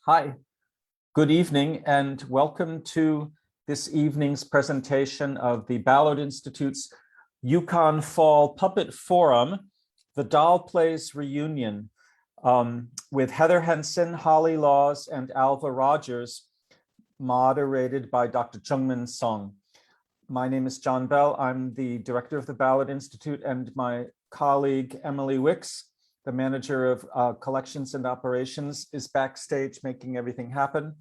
Hi, good evening, and welcome to this evening's presentation of the Ballard Institute's Yukon Fall Puppet Forum, the Doll Plays Reunion, with Heather Henson, Holly Laws, and Alva Rogers, moderated by Dr. Jungmin Song. My name is John Bell. I'm the director of the Ballard Institute, and my colleague Emily Wicks, the manager of collections and operations, is backstage making everything happen.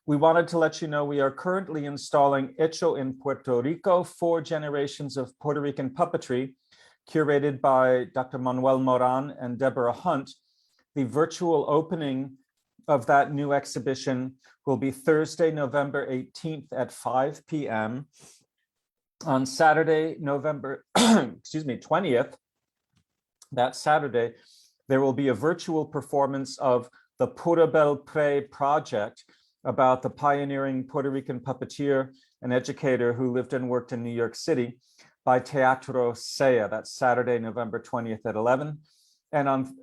We wanted to let you know we are currently installing Hecho in Puerto Rico, 4 generations of Puerto Rican puppetry, curated by Dr. Manuel Moran and Deborah Hunt. The virtual opening of that new exhibition will be Thursday, November 18th at 5 p.m. On Saturday, November 20th, that Saturday, there will be a virtual performance of the Purabel Pre project about the pioneering Puerto Rican puppeteer and educator who lived and worked in New York City by Teatro Sea. That's Saturday, November 20th at 11. And on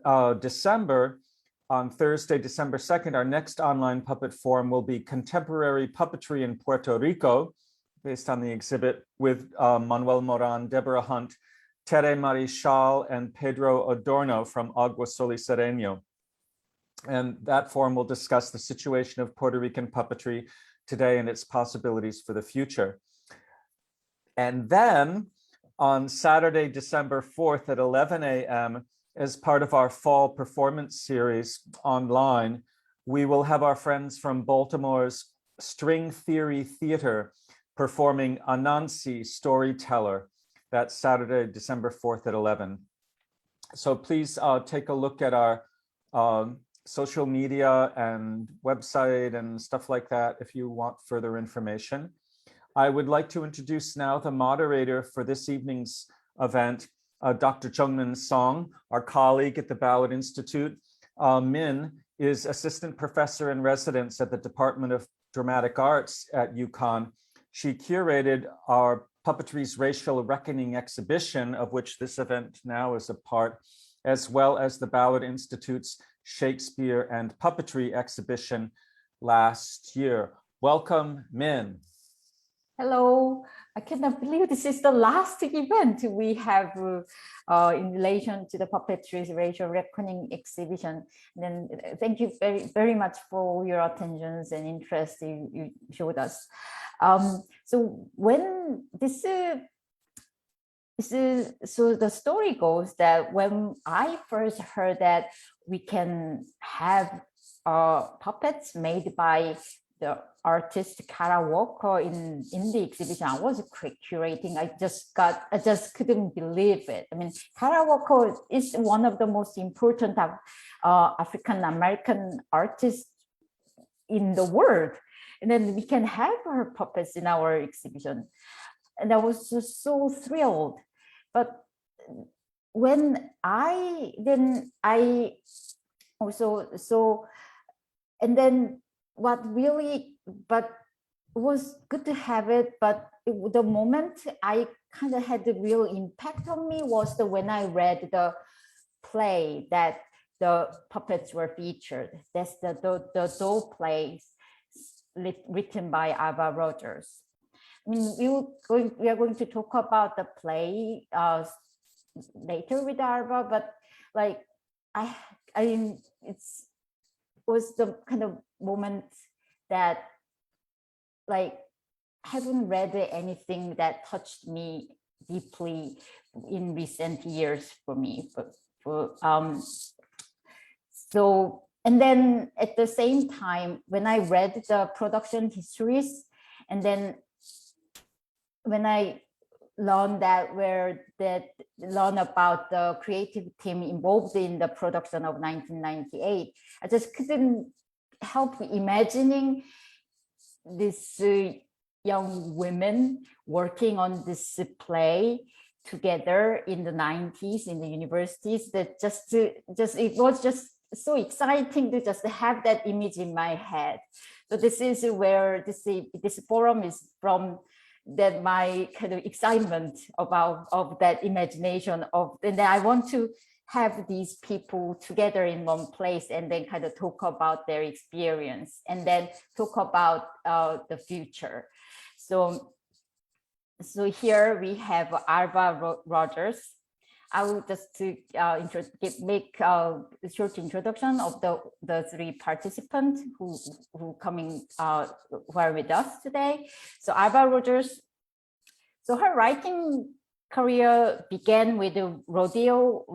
Thursday, December 2nd, our next online puppet forum will be Contemporary Puppetry in Puerto Rico, based on the exhibit with Manuel Moran, Deborah Hunt, Tere Marichal, and Pedro Adorno from Agua Soli Sereno. And that forum will discuss the situation of Puerto Rican puppetry today and its possibilities for the future. And then on Saturday, December 4th at 11 a.m., as part of our fall performance series online, we will have our friends from Baltimore's String Theory Theater performing Anansi Storyteller. That's Saturday, December 4th at 11. So please take a look at our social media and website and stuff like that if you want further information. I would like to introduce now the moderator for this evening's event, Dr. Jungmin Song, our colleague at the Ballard Institute. Min is assistant professor in residence at the Department of Dramatic Arts at UConn. She curated our Puppetry's Racial Reckoning exhibition, of which this event now is a part, as well as the Ballard Institute's Shakespeare and Puppetry exhibition last year. Welcome, Min. Hello. I cannot believe this is the last event we have in relation to the Puppetry's Racial Reckoning exhibition. And then thank you very much for your attentions and interest you showed us. So when so the story goes that when I first heard that we can have puppets made by the artist Kara Walker in the exhibition, I was curating. I just couldn't believe it. I mean, Kara Walker is one of the most important African American artists in the world. And then we can have her puppets in our exhibition. And I was just so thrilled. But when but it was good to have it, but the moment I kind of had the real impact on me was when I read the play that the puppets were featured. That's the doll plays written by Alva Rogers. I mean, we are going to talk about the play later with Alva, but like it was the kind of moment that like I haven't read anything that touched me deeply in recent years for me. So, and then at the same time, when I read the production histories, and then when I learned about the creative team involved in the production of 1998, I just couldn't help imagining this young women working on this play together in the 90s in the universities. That it was just so exciting to just have that image in my head. So this is where this forum is from, that my kind of excitement of that imagination of, and I want to have these people together in one place and then kind of talk about their experience and then talk about the future. So here we have Alva Rogers. I will just make a short introduction of the three participants who are with us today. So Alva Rogers, so her writing career began with the Rodeo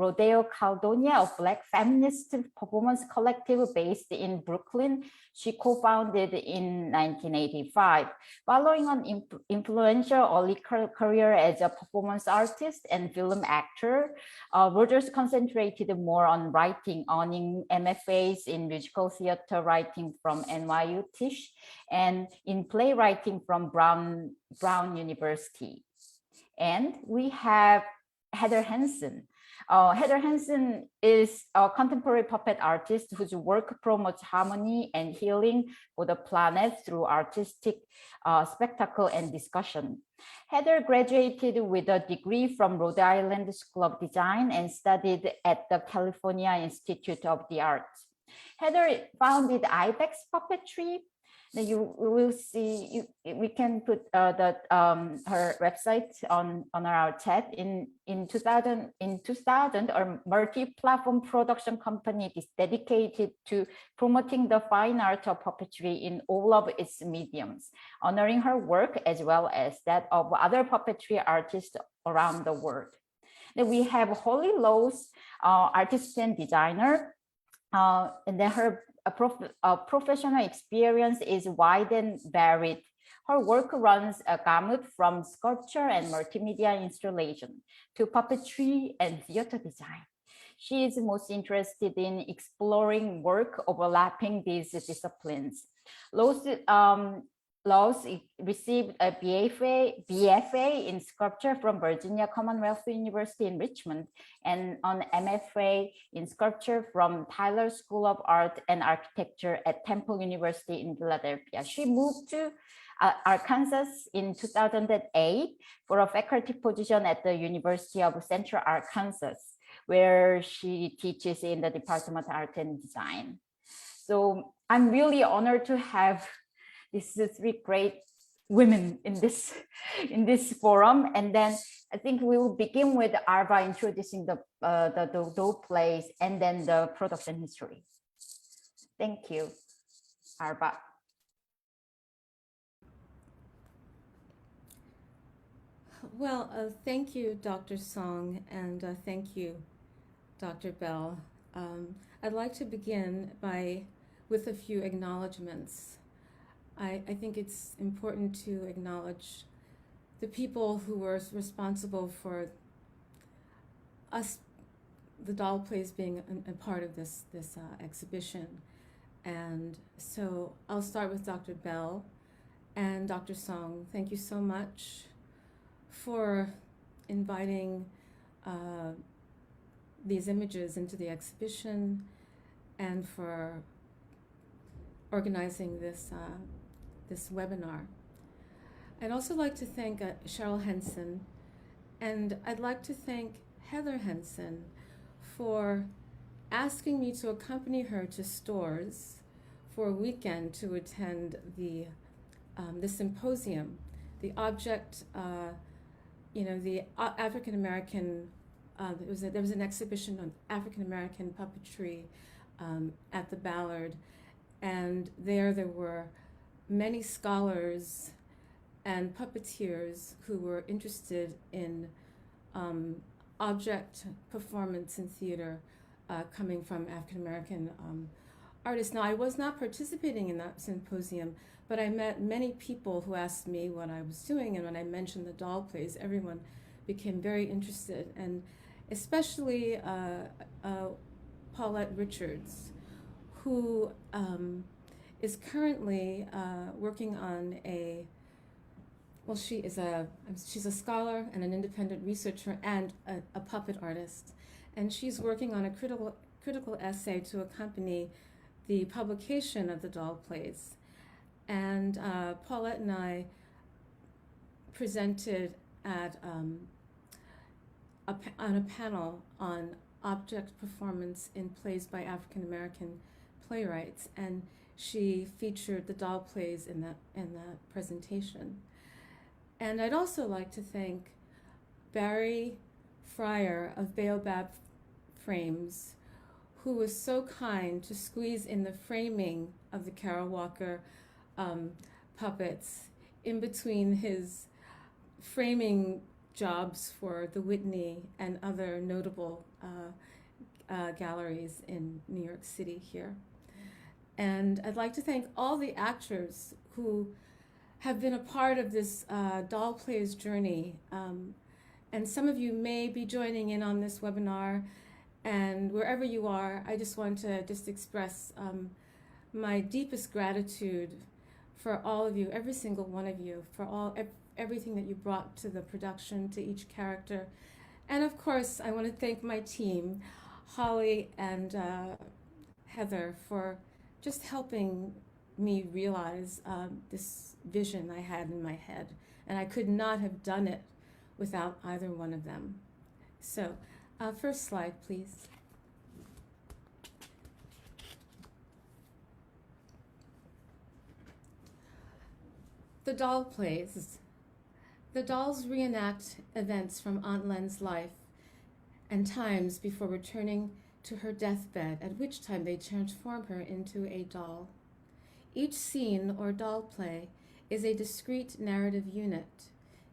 Caldonia, a Black feminist performance collective based in Brooklyn. She co-founded in 1985. Following an influential early career as a performance artist and film actor, Rogers concentrated more on writing, earning MFAs in musical theater writing from NYU Tisch and in playwriting from Brown University. And we have Heather Henson. Heather Henson is a contemporary puppet artist whose work promotes harmony and healing for the planet through artistic spectacle and discussion. Heather graduated with a degree from Rhode Island School of Design and studied at the California Institute of the Arts. Heather founded Ibex Puppetry. You will see, we can put her website on our chat. In 2000, a multi-platform production company is dedicated to promoting the fine art of puppetry in all of its mediums, honoring her work as well as that of other puppetry artists around the world. Then we have Holly Lowe's, artist and designer, and then her professional experience is wide and varied. Her work runs a gamut from sculpture and multimedia installation to puppetry and theater design. She is most interested in exploring work overlapping these disciplines. Lowe's received a BFA in sculpture from Virginia Commonwealth University in Richmond and an MFA in sculpture from Tyler School of Art and Architecture at Temple University in Philadelphia. She moved to Arkansas in 2008 for a faculty position at the University of Central Arkansas, where she teaches in the Department of Art and Design. So I'm really honored to have these three great women in this forum, and then I think we will begin with Alva introducing the doll plays and then the production history. Thank you, Alva. Well, thank you, Dr. Song, and thank you, Dr. Bell. I'd like to begin with a few acknowledgements. I think it's important to acknowledge the people who were responsible for us, the doll plays, being a part of this exhibition. And so I'll start with Dr. Bell and Dr. Song. Thank you so much for inviting these images into the exhibition and for organizing this webinar. I'd also like to thank Cheryl Henson, and I'd like to thank Heather Henson for asking me to accompany her to stores for a weekend to attend the symposium. The object, the African American. There was an exhibition on African American puppetry at the Ballard, and there were many scholars and puppeteers who were interested in object performance in theater coming from African American artists. Now, I was not participating in that symposium, but I met many people who asked me what I was doing, and when I mentioned the doll plays, everyone became very interested, and especially Paulette Richards, who is currently working on she's a scholar and an independent researcher and a puppet artist, and she's working on a critical essay to accompany the publication of the doll plays. And Paulette and I presented on a panel on object performance in plays by African American playwrights, and she featured the doll plays in that presentation. And I'd also like to thank Barry Fryer of Baobab Frames, who was so kind to squeeze in the framing of the Carol Walker puppets in between his framing jobs for the Whitney and other notable galleries in New York City here. And I'd like to thank all the actors who have been a part of this doll plays journey. And some of you may be joining in on this webinar, and wherever you are, I just want to express my deepest gratitude for all of you, every single one of you, for everything that you brought to the production, to each character. And of course, I want to thank my team, Holly and Heather, for just helping me realize this vision I had in my head. And I could not have done it without either one of them. So, first slide, please. The doll plays. The dolls reenact events from Aunt Len's life and times before returning to her deathbed, at which time they transform her into a doll. Each scene or doll play is a discrete narrative unit.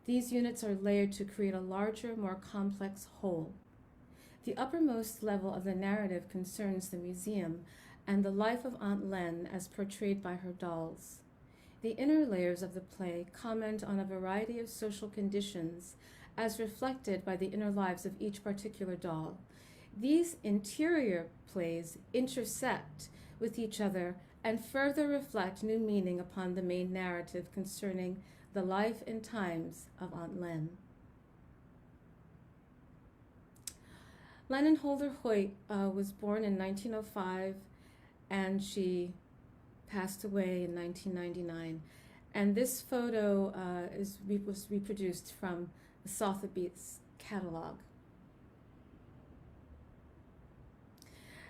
These units are layered to create a larger, more complex whole. The uppermost level of the narrative concerns the museum and the life of Aunt Len as portrayed by her dolls. The inner layers of the play comment on a variety of social conditions as reflected by the inner lives of each particular doll. These interior plays intersect with each other and further reflect new meaning upon the main narrative concerning the life and times of Aunt Len. Lennon Holder Hoyt was born in 1905, and she passed away in 1999. And this photo was reproduced from the Sotheby's catalog.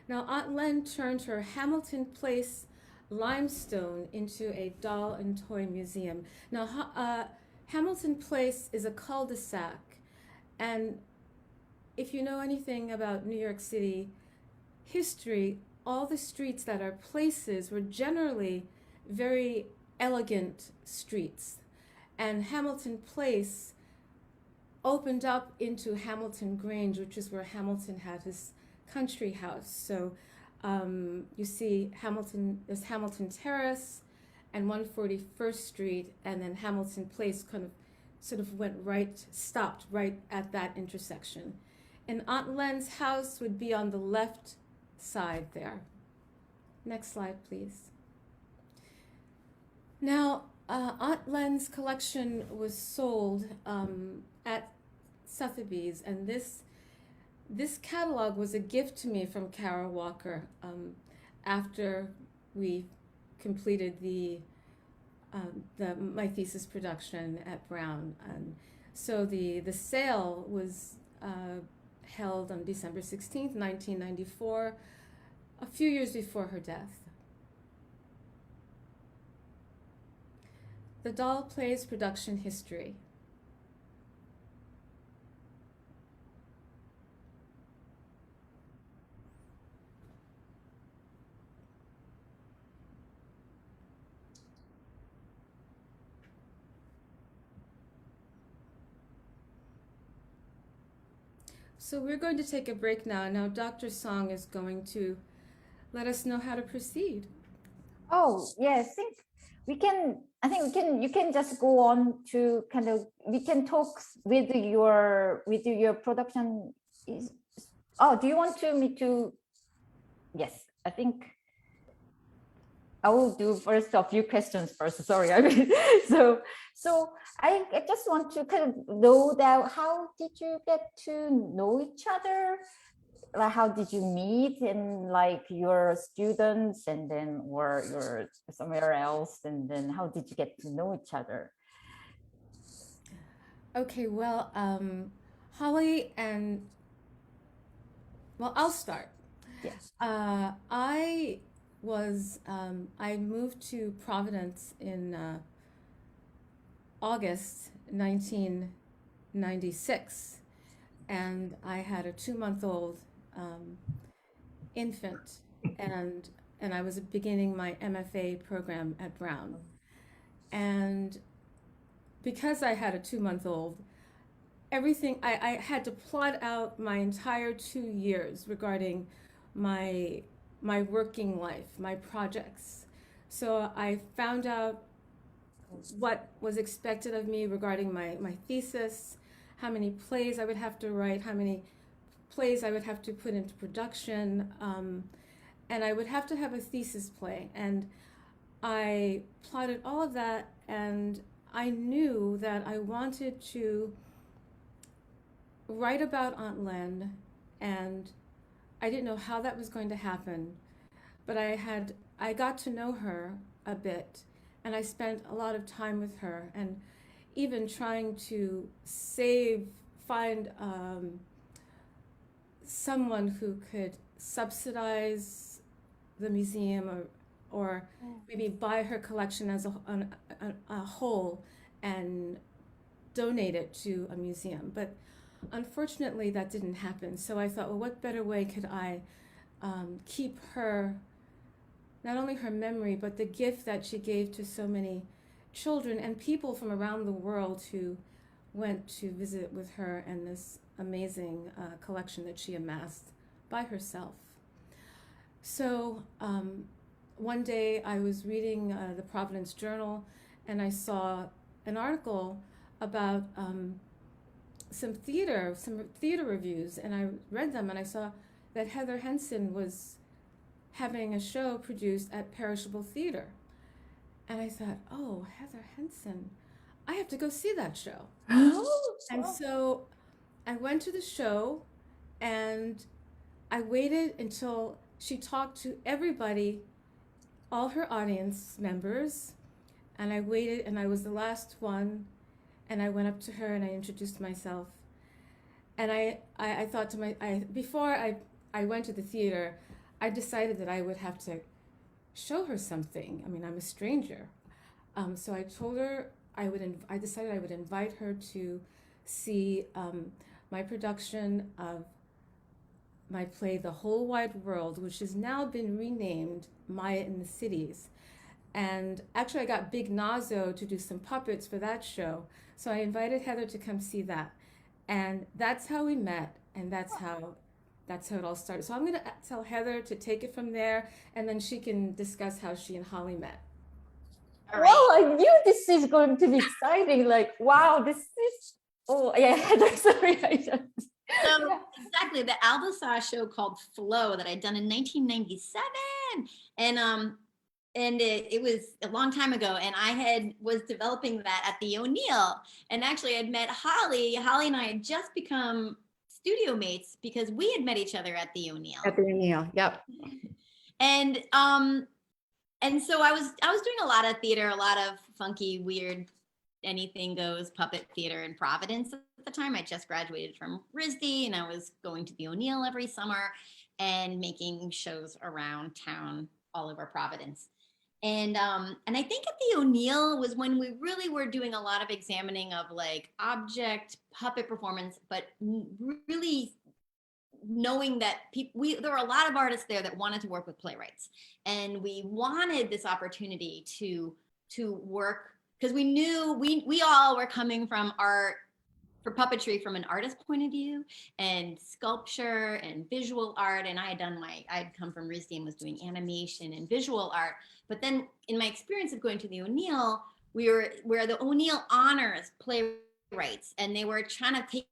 Now, Aunt Len turned her Hamilton Place limestone into a doll and toy museum. Now, Hamilton Place is a cul-de-sac, and if you know anything about New York City history, all the streets that are places were generally very elegant streets. And Hamilton Place opened up into Hamilton Grange, which is where Hamilton had his country house. So you see there's Hamilton Terrace and 141st Street, and then Hamilton Place sort of stopped right at that intersection. And Aunt Len's house would be on the left side there. Next slide, please. Now, Aunt Len's collection was sold at Sotheby's, and this catalog was a gift to me from Carol Walker after we completed my thesis production at Brown. And so the sale was held on December 16th, 1994, a few years before her death. The doll plays production history. So we're going to take a break now. Now Dr. Song is going to let us know how to proceed. Oh, yes, you can just go on to we can talk with your production. Do you want me to? Yes, I think I will do first a few questions first. Sorry, so I just want to know that how did you get to know each other? Like, how did you meet, and like your students, and then or you're somewhere else, and then how did you get to know each other? Okay, well, Holly and well, I'll start. Yes. I moved to Providence in August 1996, and I had a 2-month-old um, infant, and I was beginning my MFA program at Brown. And because I had a 2-month-old, everything I had to plot out my entire 2 years regarding my working life, my projects. So I found out what was expected of me regarding my thesis, how many plays I would have to write, how many plays I would have to put into production, and I would have to have a thesis play. And I plotted all of that, and I knew that I wanted to write about Aunt Len, and I didn't know how that was going to happen, but I got to know her a bit, and I spent a lot of time with her, and even trying to find someone who could subsidize the museum, or maybe buy her collection as a whole and donate it to a museum. But unfortunately, that didn't happen. So I thought, well, what better way could I keep her, not only her memory, but the gift that she gave to so many children and people from around the world who went to visit with her and this amazing collection that she amassed by herself. So one day I was reading the Providence Journal, and I saw an article about some theater reviews, and I read them, and I saw that Heather Henson was having a show produced at Perishable Theater. And I thought, oh, Heather Henson, I have to go see that show. And so I went to the show, and I waited until she talked to everybody, all her audience members, and I waited, and I was the last one, and I went up to her and I introduced myself. And I thought to before I went to the theater, I decided that I would have to show her something. I mean, I'm a stranger. So I told her I decided I would invite her to see my production of my play, The Whole Wide World, which has now been renamed Maya in the Cities. And actually, I got Big Nazo to do some puppets for that show. So I invited Heather to come see that. And that's how we met, and that's how it all started. So I'm going to tell Heather to take it from there, and then she can discuss how she and Holly met. All right. Well, I knew this is going to be exciting. Like, wow, this is, oh, yeah, Heather, sorry. So exactly, the Alva saw a show called Flow that I'd done in 1997. And it was a long time ago, and I was developing that at the O'Neill, and actually I'd met Holly. Holly and I had just become studio mates because we had met each other at the O'Neill. At the O'Neill, yep. And so I was doing a lot of theater, a lot of funky, weird, anything goes puppet theater in Providence at the time. I just graduated from RISD, and I was going to the O'Neill every summer and making shows around town all over Providence. And I think at the O'Neill was when we really were doing a lot of examining of like object puppet performance, but really knowing that there were a lot of artists there that wanted to work with playwrights, and we wanted this opportunity to work because we knew we all were coming from art for puppetry from an artist point of view and sculpture and visual art. And I'd come from RISD and was doing animation and visual art. But then in my experience of going to the O'Neill, we're the O'Neill honors playwrights, and they were trying to take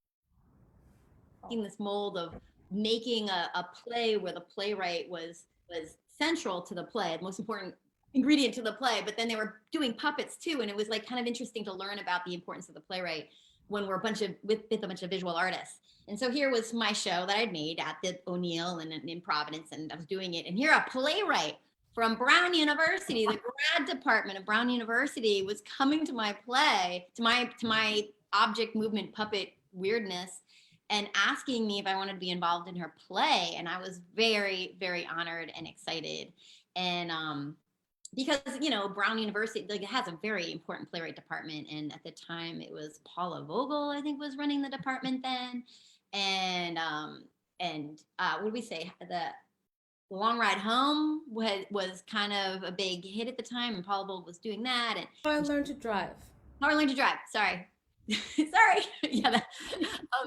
this mold of making a play where the playwright was central to the play, the most important ingredient to the play, but then they were doing puppets too. And it was like kind of interesting to learn about the importance of the playwright when we're with a bunch of visual artists. And so here was my show that I'd made at the O'Neill and in Providence, and I was doing it. And here a playwright from Brown University, the grad department of Brown University, was coming to my play, to my object movement puppet weirdness. and asking me if I wanted to be involved in her play. And I was very, very honored and excited. And because, Brown University, like, it has a very important playwright department. And at the time it was Paula Vogel, I think, was running the department then. And what did we say? The Long Ride Home was kind of a big hit at the time, and Paula Vogel was doing that. And How I Learned to Drive. How I Learned to Drive. Sorry. Sorry. Yeah.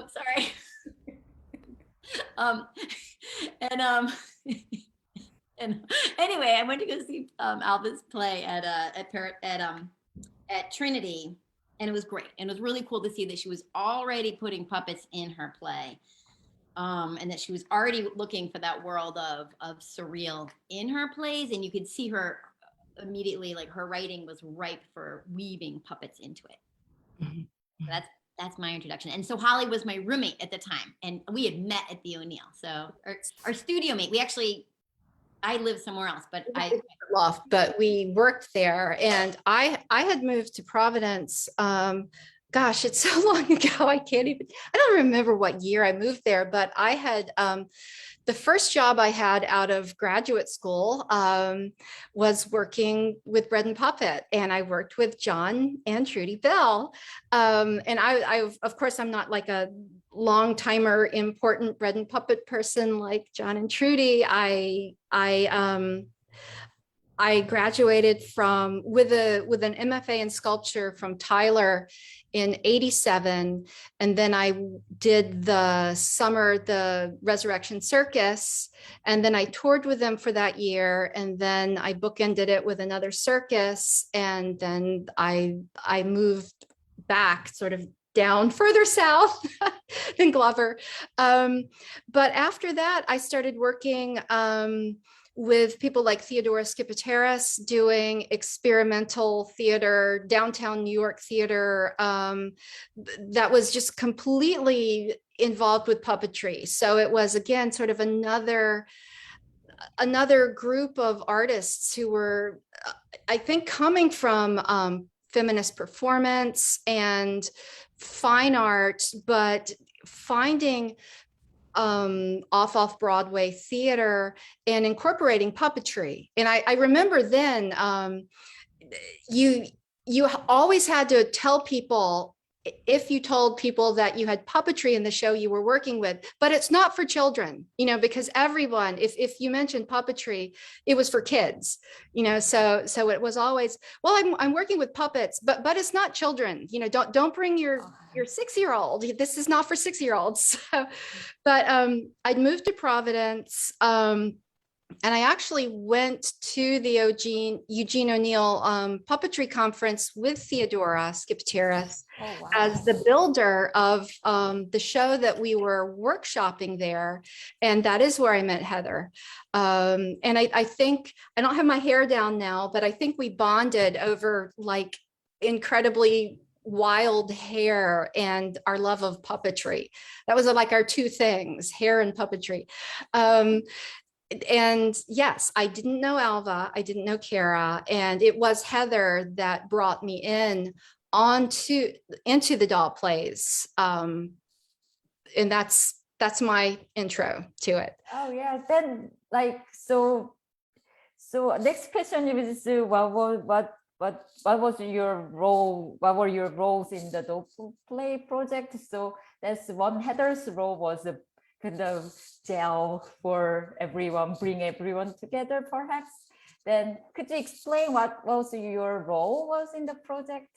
Sorry. And anyway, I went to go see Alva's play at Trinity, and it was great. And it was really cool to see that she was already putting puppets in her play, and that she was already looking for that world of surreal in her plays. And you could see her immediately, like, her writing was ripe for weaving puppets into it. So that's my introduction. And so Holly was my roommate at the time, and we had met at the O'Neill. So our studio mate, I live somewhere else, but loft, but we worked there. And I had moved to Providence. Gosh, it's so long ago. I don't remember what year I moved there, but I had, the first job I had out of graduate school was working with Bread and Puppet, and I worked with John and Trudy Bell. And I, of course, I'm not like a long timer, important Bread and Puppet person like John and Trudy. I graduated with an MFA in sculpture from Tyler in '87. And then I did the Resurrection Circus. And then I toured with them for that year. And then I bookended it with another circus. And then I moved back sort of down further south than Glover. But after that, I started working with people like Theodora Skipateris, doing experimental theater, downtown New York theater, that was just completely involved with puppetry. So it was, again, sort of another group of artists who were, I think, coming from feminist performance and fine art, but finding off Broadway theater and incorporating puppetry. And I remember then you always had to tell people, if you told people that you had puppetry in the show you were working with, but it's not for children, because everyone, if you mentioned puppetry, it was for kids, so it was always, well, I'm working with puppets, but it's not children, don't bring your 6-year-old. This is not for 6-year-olds. So, but I'd moved to Providence, and I actually went to the Eugene O'Neill puppetry conference with Theodora Skipateris as the builder of the show that we were workshopping there. And that is where I met Heather. And I think, I don't have my hair down now, but I think we bonded over like incredibly wild hair and our love of puppetry. That was like our two things, hair and puppetry. And yes, I didn't know Alva, I didn't know Kara, and it was Heather that brought me into the doll plays. And that's my intro to it. Oh yeah, then so next question is what was your role? What were your roles in the doll play project? So that's one. Heather's role was a kind of gel for everyone, bring everyone together, perhaps. Then could you explain what was your role was in the project?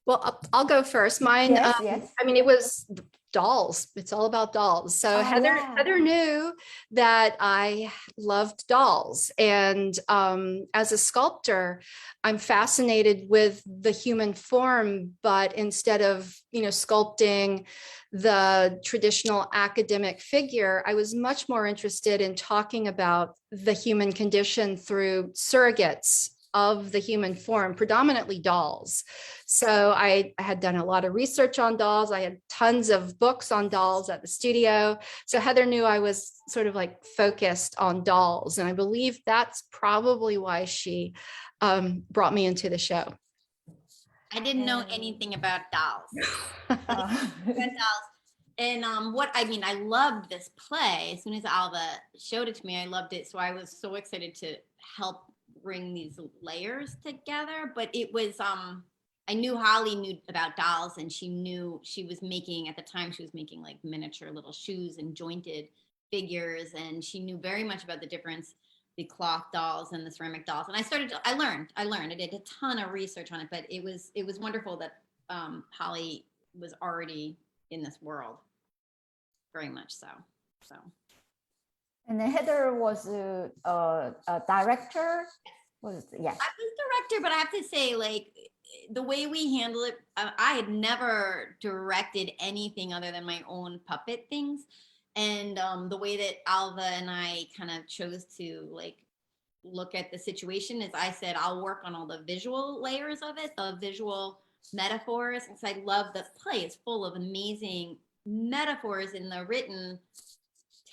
Well, I'll go first. Mine, yes. I mean, it was dolls. It's all about dolls. So Heather knew that I loved dolls. And as a sculptor, I'm fascinated with the human form, but instead of, sculpting the traditional academic figure, I was much more interested in talking about the human condition through surrogates of the human form, predominantly dolls. So I had done a lot of research on dolls. I had tons of books on dolls at the studio. So Heather knew I was sort of like focused on dolls. And I believe that's probably why she brought me into the show. I didn't know anything about dolls. About dolls. what I mean, I loved this play. As soon as Alva showed it to me, I loved it. So I was so excited to help bring these layers together. But it was I knew Holly knew about dolls, and she was making, at the time, she was making like miniature little shoes and jointed figures, and she knew very much about the difference, the cloth dolls and the ceramic dolls. And I learned. I did a ton of research on it, but it was wonderful that Holly was already in this world, very much so. And then Heather was a director. Yeah. I was director, but I have to say, like, the way we handle it, I had never directed anything other than my own puppet things. And the way that Alva and I kind of chose to like look at the situation is I said, I'll work on all the visual layers of it, the visual metaphors. Because I love the play. It's full of amazing metaphors in the written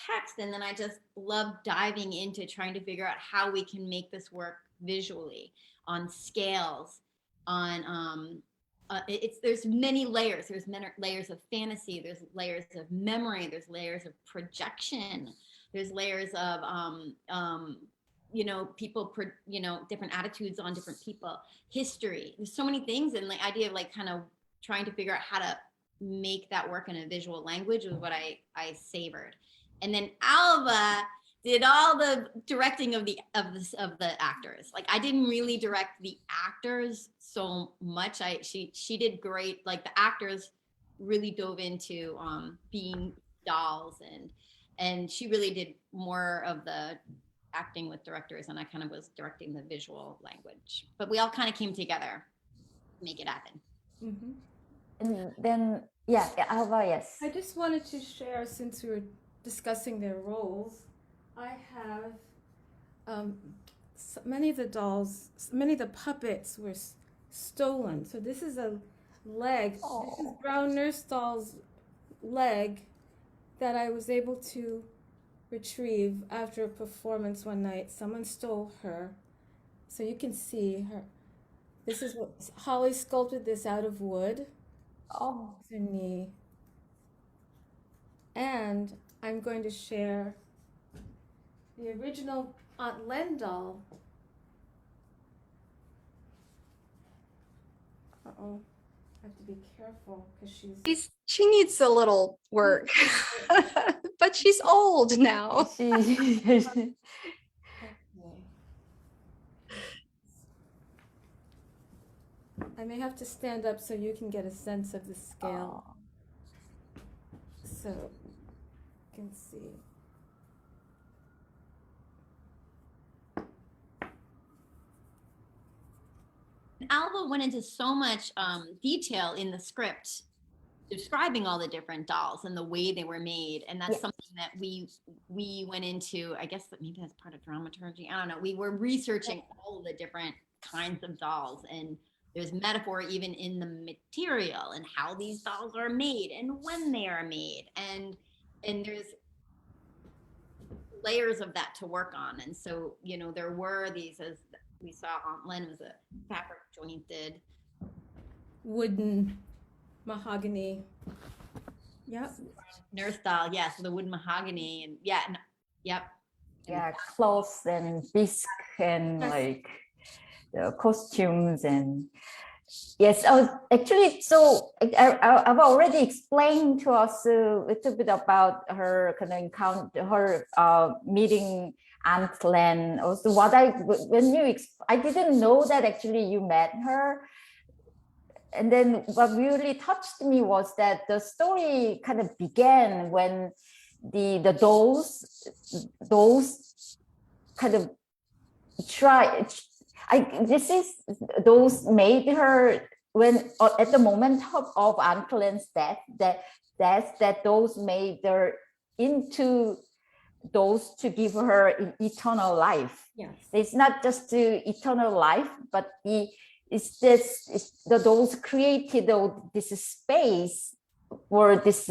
text. And then I just love diving into trying to figure out how we can make this work visually on scales, on there's many layers. There's layers of fantasy, there's layers of memory, there's layers of projection, there's layers of people, different attitudes on different people, history. There's so many things, and the idea of like kind of trying to figure out how to make that work in a visual language was what I savored. And then Alva did all the directing of the actors. Like, I didn't really direct the actors so much. She did great. Like, the actors really dove into being dolls, and she really did more of the acting with directors, and I kind of was directing the visual language. But we all kind of came together to make it happen. Mm-hmm. And then, yeah, Alva, yes. I just wanted to share, since we were discussing their roles, I have many of the puppets were stolen. So this is a leg. Oh. This is Brown Nurse Doll's leg that I was able to retrieve after a performance one night. Someone stole her. So you can see her. This is what Holly sculpted this out of wood. Oh. It's her knee. And I'm going to share the original Aunt Len doll. Uh-oh, I have to be careful because She needs a little work, but she's old now. Okay. I may have to stand up so you can get a sense of the scale. So you can see. Alva went into so much detail in the script describing all the different dolls and the way they were made, and that's something that we went into. I guess that maybe that's part of dramaturgy, I don't know. We were researching all of the different kinds of dolls, and there's metaphor even in the material and how these dolls are made and when they are made, and there's layers of that to work on. And so, there were these, as we saw, Aunt Len was a fabric jointed Wooden mahogany. Yep. Nurse doll, yes, the wood mahogany, and yep. Yeah, clothes and bisque and like the costumes and yes. Actually, so I've already explained to us a little bit about her kind of encounter, her meeting Aunt Len. Also, I didn't know that actually you met her. And then what really touched me was that the story kind of began when the dolls kind of those made her, when at the moment of Aunt Len's death, that those made her into those to give her eternal life. Yes. It's not just eternal life, but the dolls created this space for this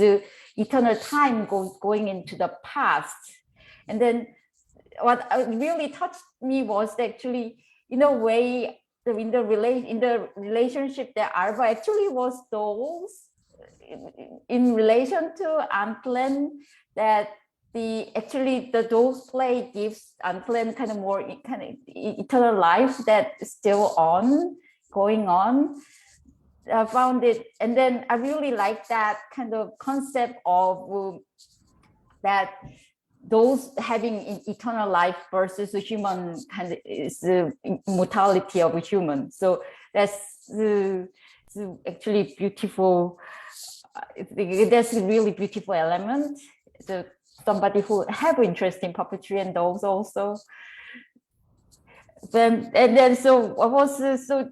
eternal time going into the past. And then what really touched me was actually, in a way, in the relationship that Alva actually was dolls in relation to Antlen, that those play gives Antlen kind of more kind of eternal life that is still going on. I found it, and then I really like that kind of concept of that those having eternal life versus the human kind of is the mortality of a human. So that's actually beautiful. That's a really beautiful element. Somebody who have interest in puppetry and those also. So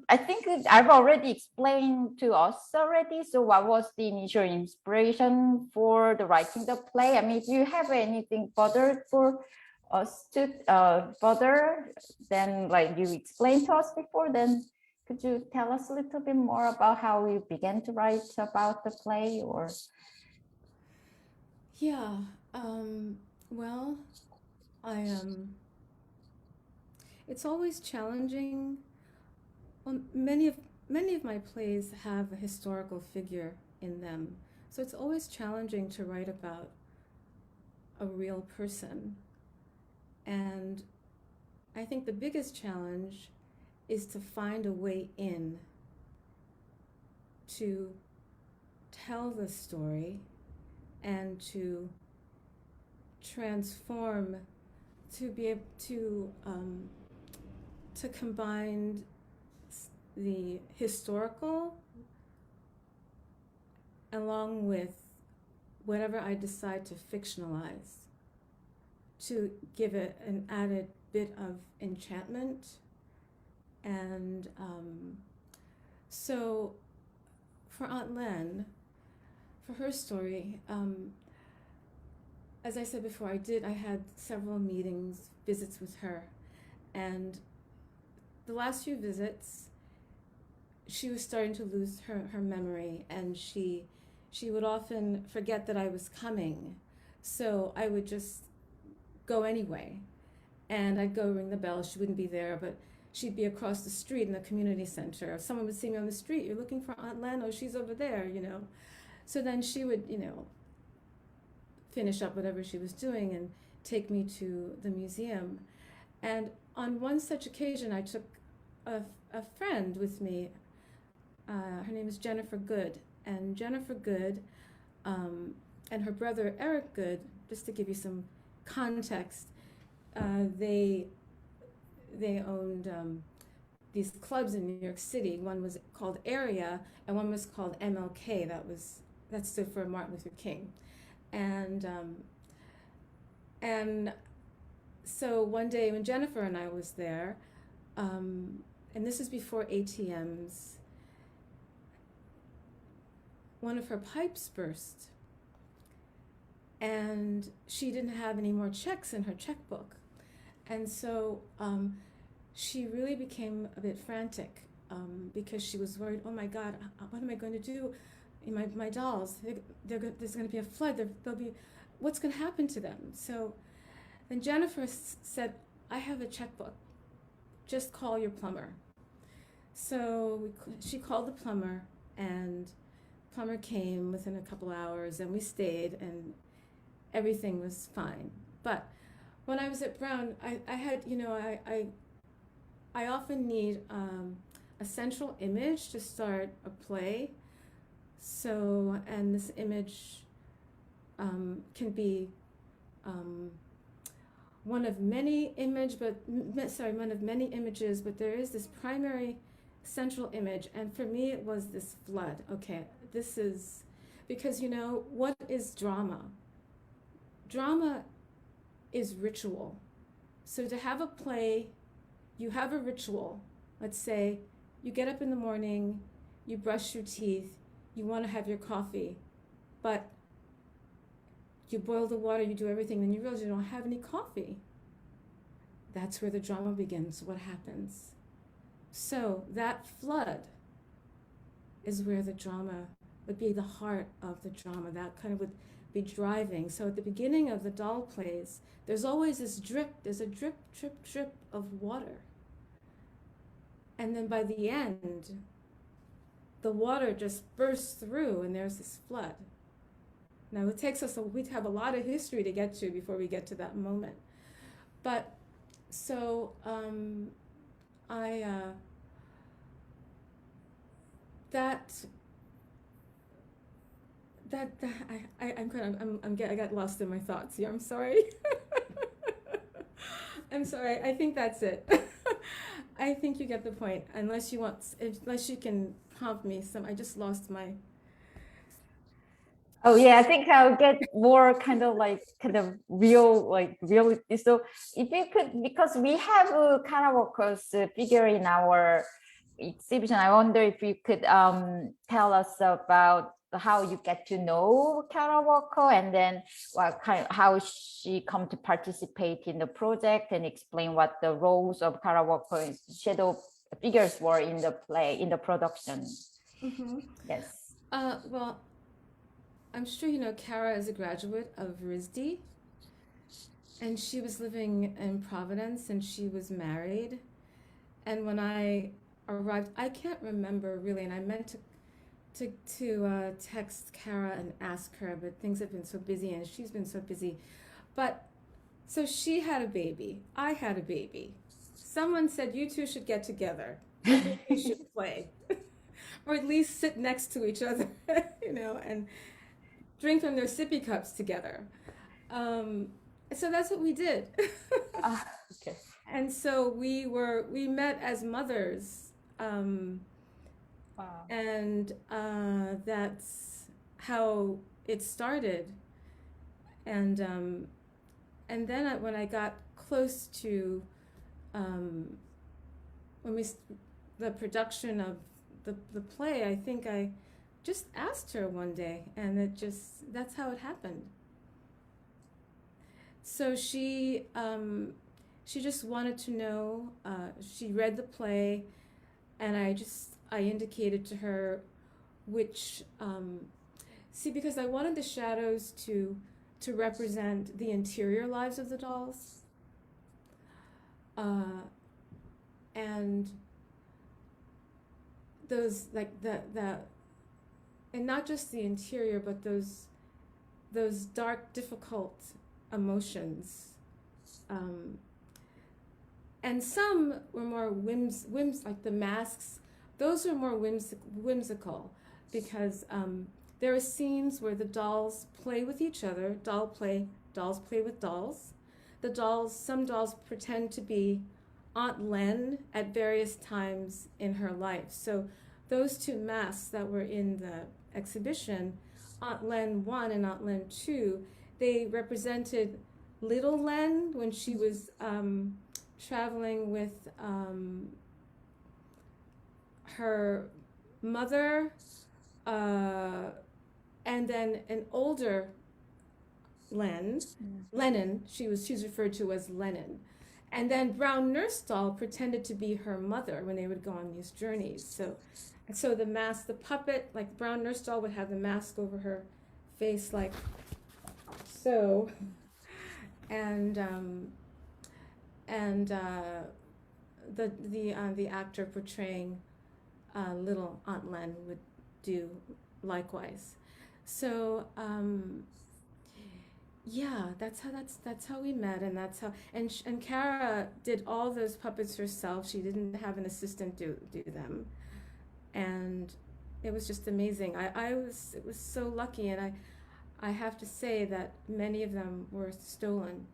I think I've already explained to us already. So what was the initial inspiration for the writing the play? I mean, do you have anything further for us to further than like you explained to us before? Then could you tell us a little bit more about how you began to write about the play, or? Yeah, well, it's always challenging. Well, many of my plays have a historical figure in them, so it's always challenging to write about a real person. And I think the biggest challenge is to find a way in to tell the story and to transform, to be able to combine the historical along with whatever I decide to fictionalize, to give it an added bit of enchantment. And so for Aunt Len, for her story, as I said before, I had several visits with her, and the last few visits, she was starting to lose her memory, and she would often forget that I was coming, so I would just go anyway, and I'd go ring the bell. She wouldn't be there, but she'd be across the street in the community center. If someone would see me on the street, "You're looking for Aunt Len? Oh, she's over there," you know. So then she would, finish up whatever she was doing and take me to the museum. And on one such occasion, I took a friend with me. Her name is Jennifer Good. And Jennifer Good and her brother Eric Good, just to give you some context, they owned these clubs in New York City. One was called Area, and one was called MLK. That stood for Martin Luther King. And so one day when Jennifer and I was there, and this is before ATMs, one of her pipes burst, and she didn't have any more checks in her checkbook. And so she really became a bit frantic because she was worried, oh my God, what am I going to do? My dolls, there's going to be a flood. What's going to happen to them? So then Jennifer said, I have a checkbook. Just call your plumber. So she called the plumber, and the plumber came within a couple hours, and we stayed, and everything was fine. But when I was at Brown, I had, I often need a central image to start a play. So, and this image can be one of many images, but there is this primary central image, and for me it was this flood. Okay, this is, because what is drama? Drama is ritual. So to have a play, you have a ritual. Let's say you get up in the morning, you brush your teeth, you want to have your coffee, but you boil the water, you do everything, then you realize you don't have any coffee. That's where the drama begins. What happens? So that flood is where the drama would be, the heart of the drama. That kind of would be driving. So at the beginning of the doll plays, there's always this drip. There's a drip, drip, drip of water. And then by the end, the water just bursts through and there's this flood. Now it takes us, we'd have a lot of history to get to before we get to that moment. But so I I got lost in my thoughts here. I'm sorry. I'm sorry. I think that's it. I think you get the point. Unless you can prompt me some. I just lost my. Oh yeah, I think I'll get more kind of real, reality. So if you could, because we have a karaoke's figure in our exhibition, I wonder if you could tell us about how you get to know karaoke, and then how she come to participate in the project, and explain what the roles of karaoke shadow figures were in the play, in the production. Mm-hmm. Yes. Well, I'm sure you know Kara is a graduate of RISD, and she was living in Providence, and she was married. And when I arrived, I can't remember really, and I meant to text Kara and ask her, but things have been so busy, and she's been so busy. But so she had a baby, I had a baby. Someone said you two should get together. You should play, or at least sit next to each other, and drink from their sippy cups together. So that's what we did. Okay. And so we met as mothers. Wow. And that's how it started. And then when I got close to the production of the play, I think I just asked her one day, and that's how it happened. So she just wanted to know. She read the play, and I indicated to her which, because I wanted the shadows to represent the interior lives of the dolls, and those and not just the interior, but those dark, difficult emotions. And some were more whims like the masks. Those are more whimsical, because there are scenes where the dolls play with each other. Dolls play with dolls. Some dolls pretend to be Aunt Len at various times in her life. So those two masks that were in the exhibition, Aunt Len 1 and Aunt Len 2, they represented little Len when she was traveling with her mother, and then an older Lennon, she's referred to as Lennon. And then Brown Nurse Doll pretended to be her mother when they would go on these journeys. So the mask, the puppet, like Brown Nurse Doll would have the mask over her face like so, and the actor portraying little Aunt Len would do likewise. So yeah, that's how we met, and that's how and Kara did all those puppets herself. She didn't have an assistant do them, and it was just amazing. It was so lucky, and I have to say that many of them were stolen.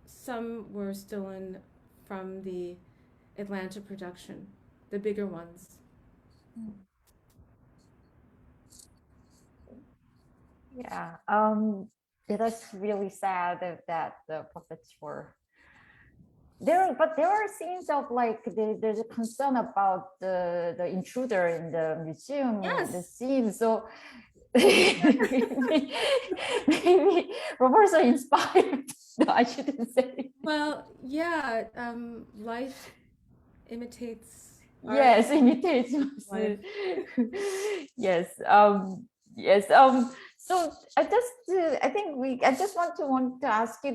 Some were stolen from the Atlanta production, the bigger ones. Yeah, it is really sad that the puppets were there, but there are scenes of there's a concern about the intruder in the museum. Yes. The scene, so maybe Roberto inspired. No, I shouldn't say. Well, yeah, life imitates art. Yes, imitates Life. yes. Yes. So I just want to ask you,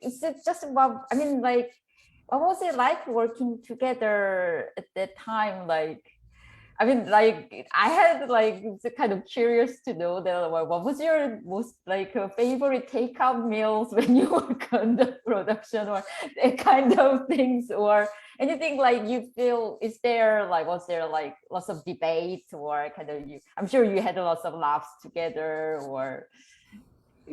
is it just about, what was it like working together at that time? I mean, like I had like kind of curious to know that what was your most like favorite takeout meals when you work on the production or that kind of things, or anything like you feel is there like was there like lots of debate or kind of you? I'm sure you had lots of laughs together, or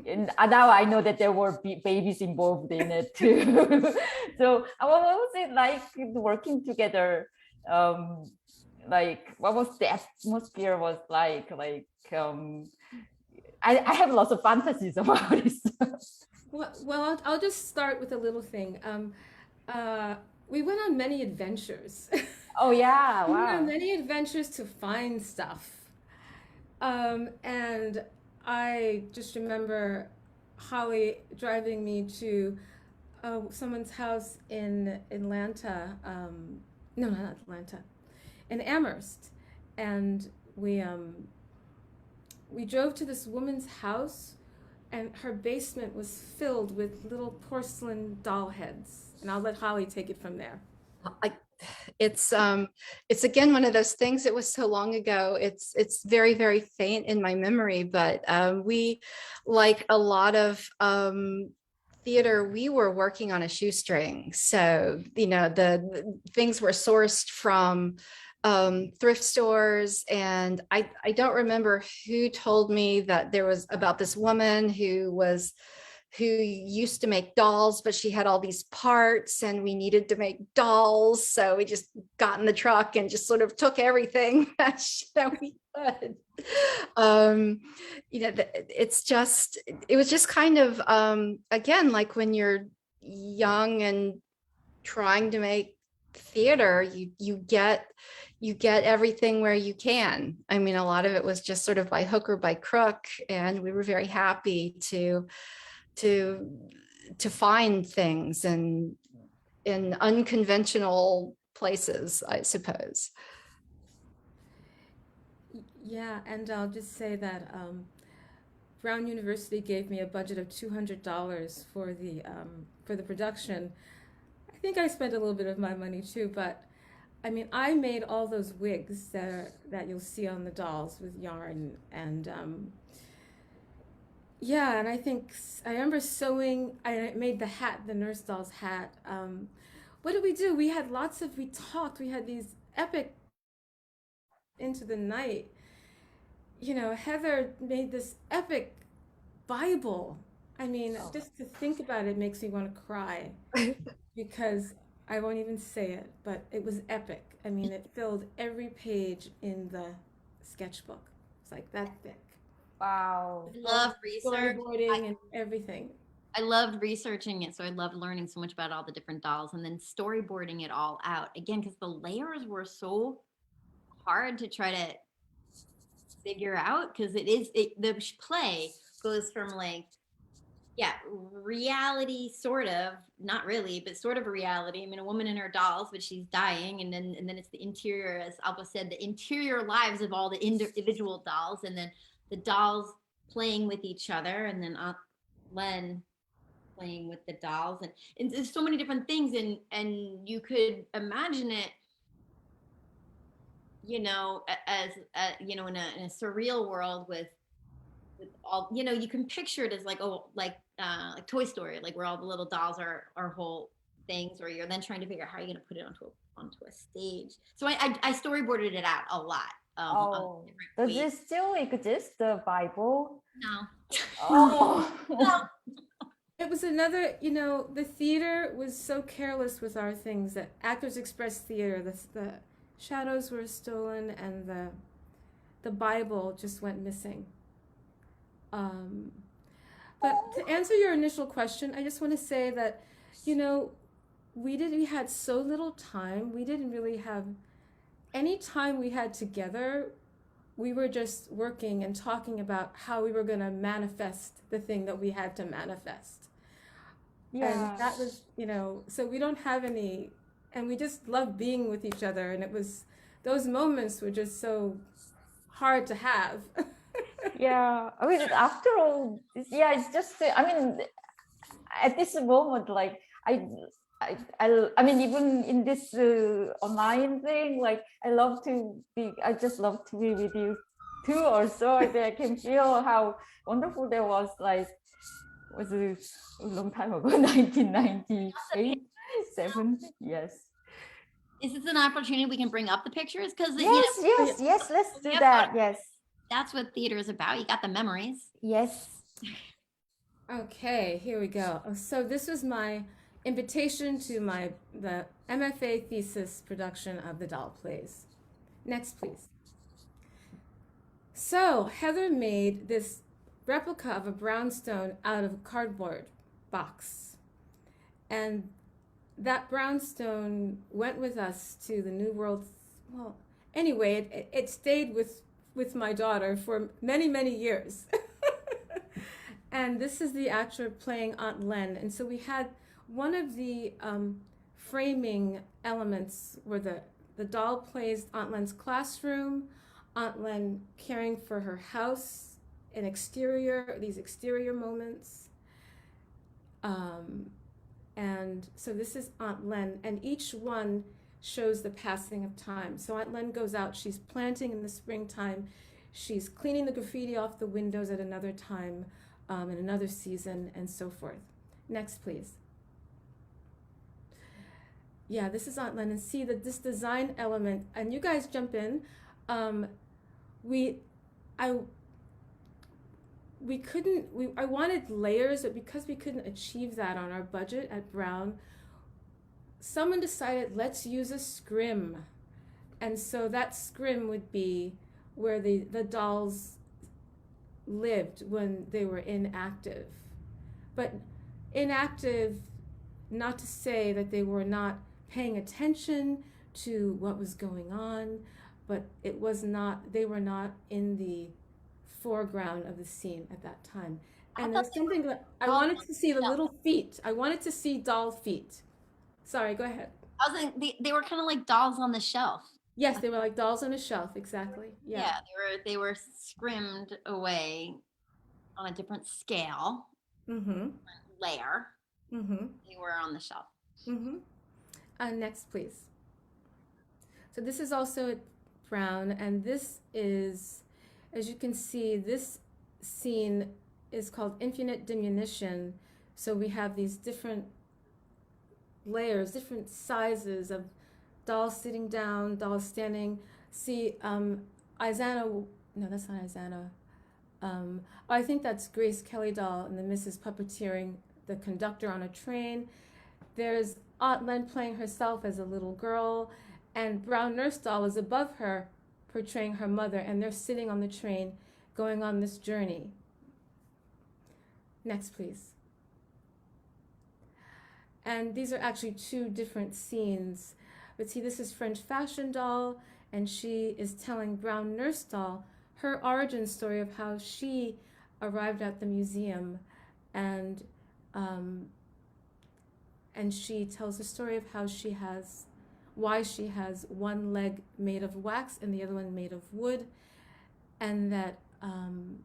and now I know that there were babies involved in it too. So what was it like working together? Like what was the atmosphere was like I have lots of fantasies about it. Well, I'll just start with a little thing. We went on many adventures. Oh yeah, We went on wow. many adventures to find stuff. And I just remember Holly driving me to someone's house in Atlanta. No, not Atlanta, in Amherst, and we drove to this woman's house, and her basement was filled with little porcelain doll heads. And I'll let Holly take it from there. I, it's again one of those things. It was so long ago. It's very, very faint in my memory, but we, like a lot of theater, we were working on a shoestring. So, you know, the things were sourced from thrift stores. And I don't remember who told me that there was about this woman who used to make dolls, but she had all these parts and we needed to make dolls. So we just got in the truck and just sort of took everything that we could. You know, it was just kind of, again, like when you're young and trying to make theater, you get everything where you can. I mean, a lot of it was just sort of by hook or by crook, and we were very happy to find things and in unconventional places, I suppose. Yeah, and I'll just say that Brown University gave me a budget of $200 for the production. I think I spent a little bit of my money too, but I mean, I made all those wigs that you'll see on the dolls with yarn, and yeah, and I remember sewing. I made the hat, the nurse doll's hat. What did we do? We talked. We had these epic into the night. You know, Heather made this epic Bible. I mean, just to think about it makes me want to cry because I won't even say it, but it was epic. I mean, it filled every page in the sketchbook. It's like that thick. Wow. I love research. Storyboarding and everything. I loved researching it, so I loved learning so much about all the different dolls and then storyboarding it all out. Again, because the layers were so hard to try to figure out, because the play goes from like, yeah, reality, sort of, not really, but sort of a reality. I mean, a woman and her dolls, but she's dying, and then it's the interior, as Alva said, the interior lives of all the individual dolls, and then the dolls playing with each other, and then Len playing with the dolls, and there's so many different things, and you could imagine it, you know, as you know, in a surreal world with all, you know, you can picture it as like, oh, like Toy Story, like where all the little dolls are whole things, or you're then trying to figure out how you're going to put it onto a stage. So I storyboarded it out a lot. Does it still exist, the Bible? No. Oh. No. It was another, you know, the theater was so careless with our things that Actors Express Theater, the shadows were stolen and the Bible just went missing. But to answer your initial question, I just want to say that, you know, we had so little time. We didn't really have any time we had together. We were just working and talking about how we were going to manifest the thing that we had to manifest. Yeah. And that was, you know, so we don't have any, and we just love being with each other. And it was, those moments were just so hard to have. Yeah, I mean, after all, yeah, it's just, I mean, at this moment, like, I mean, even in this online thing, like I just love to be with you too. Also, I can feel how wonderful that was. Like, was a long time ago, 1998, 7. Yes. Is this an opportunity we can bring up the pictures? Because Yes. Let's do that. Yes. That's what theater is about. You got the memories. Yes. Okay, here we go. So this was my invitation to the MFA thesis production of the doll plays. Next, please. So Heather made this replica of a brownstone out of a cardboard box. And that brownstone went with us to the New World. Well, anyway, it stayed with my daughter for many, many years. And this is the actor playing Aunt Len. And so we had one of the framing elements where the doll plays Aunt Len's classroom, Aunt Len caring for her house, these exterior moments. And so this is Aunt Len, and each one shows the passing of time. So Aunt Len goes out, she's planting in the springtime, she's cleaning the graffiti off the windows at another time, in another season, and so forth. Next, please. Yeah, this is Aunt Len, and see that this design element, and you guys jump in. I wanted layers, but because we couldn't achieve that on our budget at Brown, someone decided let's use a scrim. And so that scrim would be where the dolls lived when they were inactive. But inactive, not to say that they were not paying attention to what was going on, but they were not in the foreground of the scene at that time. And there's something that I wanted to see the little feet. I wanted to see doll feet. Sorry, go ahead. I was like, they were kind of like dolls on the shelf. Yes, they were like dolls on a shelf, exactly. Yeah, they were scrimmed away on a different scale, layer. They were on the shelf. Next, please. So this is also at Brown, and this is, as you can see, this scene is called Infinite Diminution. So we have these different layers, different sizes of dolls sitting down, dolls standing. See, Izana, no, that's not Izana. I think that's Grace Kelly doll in the Mrs. Puppeteering, the conductor on a train. There's Aunt Len playing herself as a little girl, and Brown Nurse doll is above her, portraying her mother, and they're sitting on the train going on this journey. Next, please. And these are actually two different scenes. But see, this is French Fashion doll, and she is telling Brown Nurse doll her origin story of how she arrived at the museum, and she tells the story of why she has one leg made of wax and the other one made of wood, and that and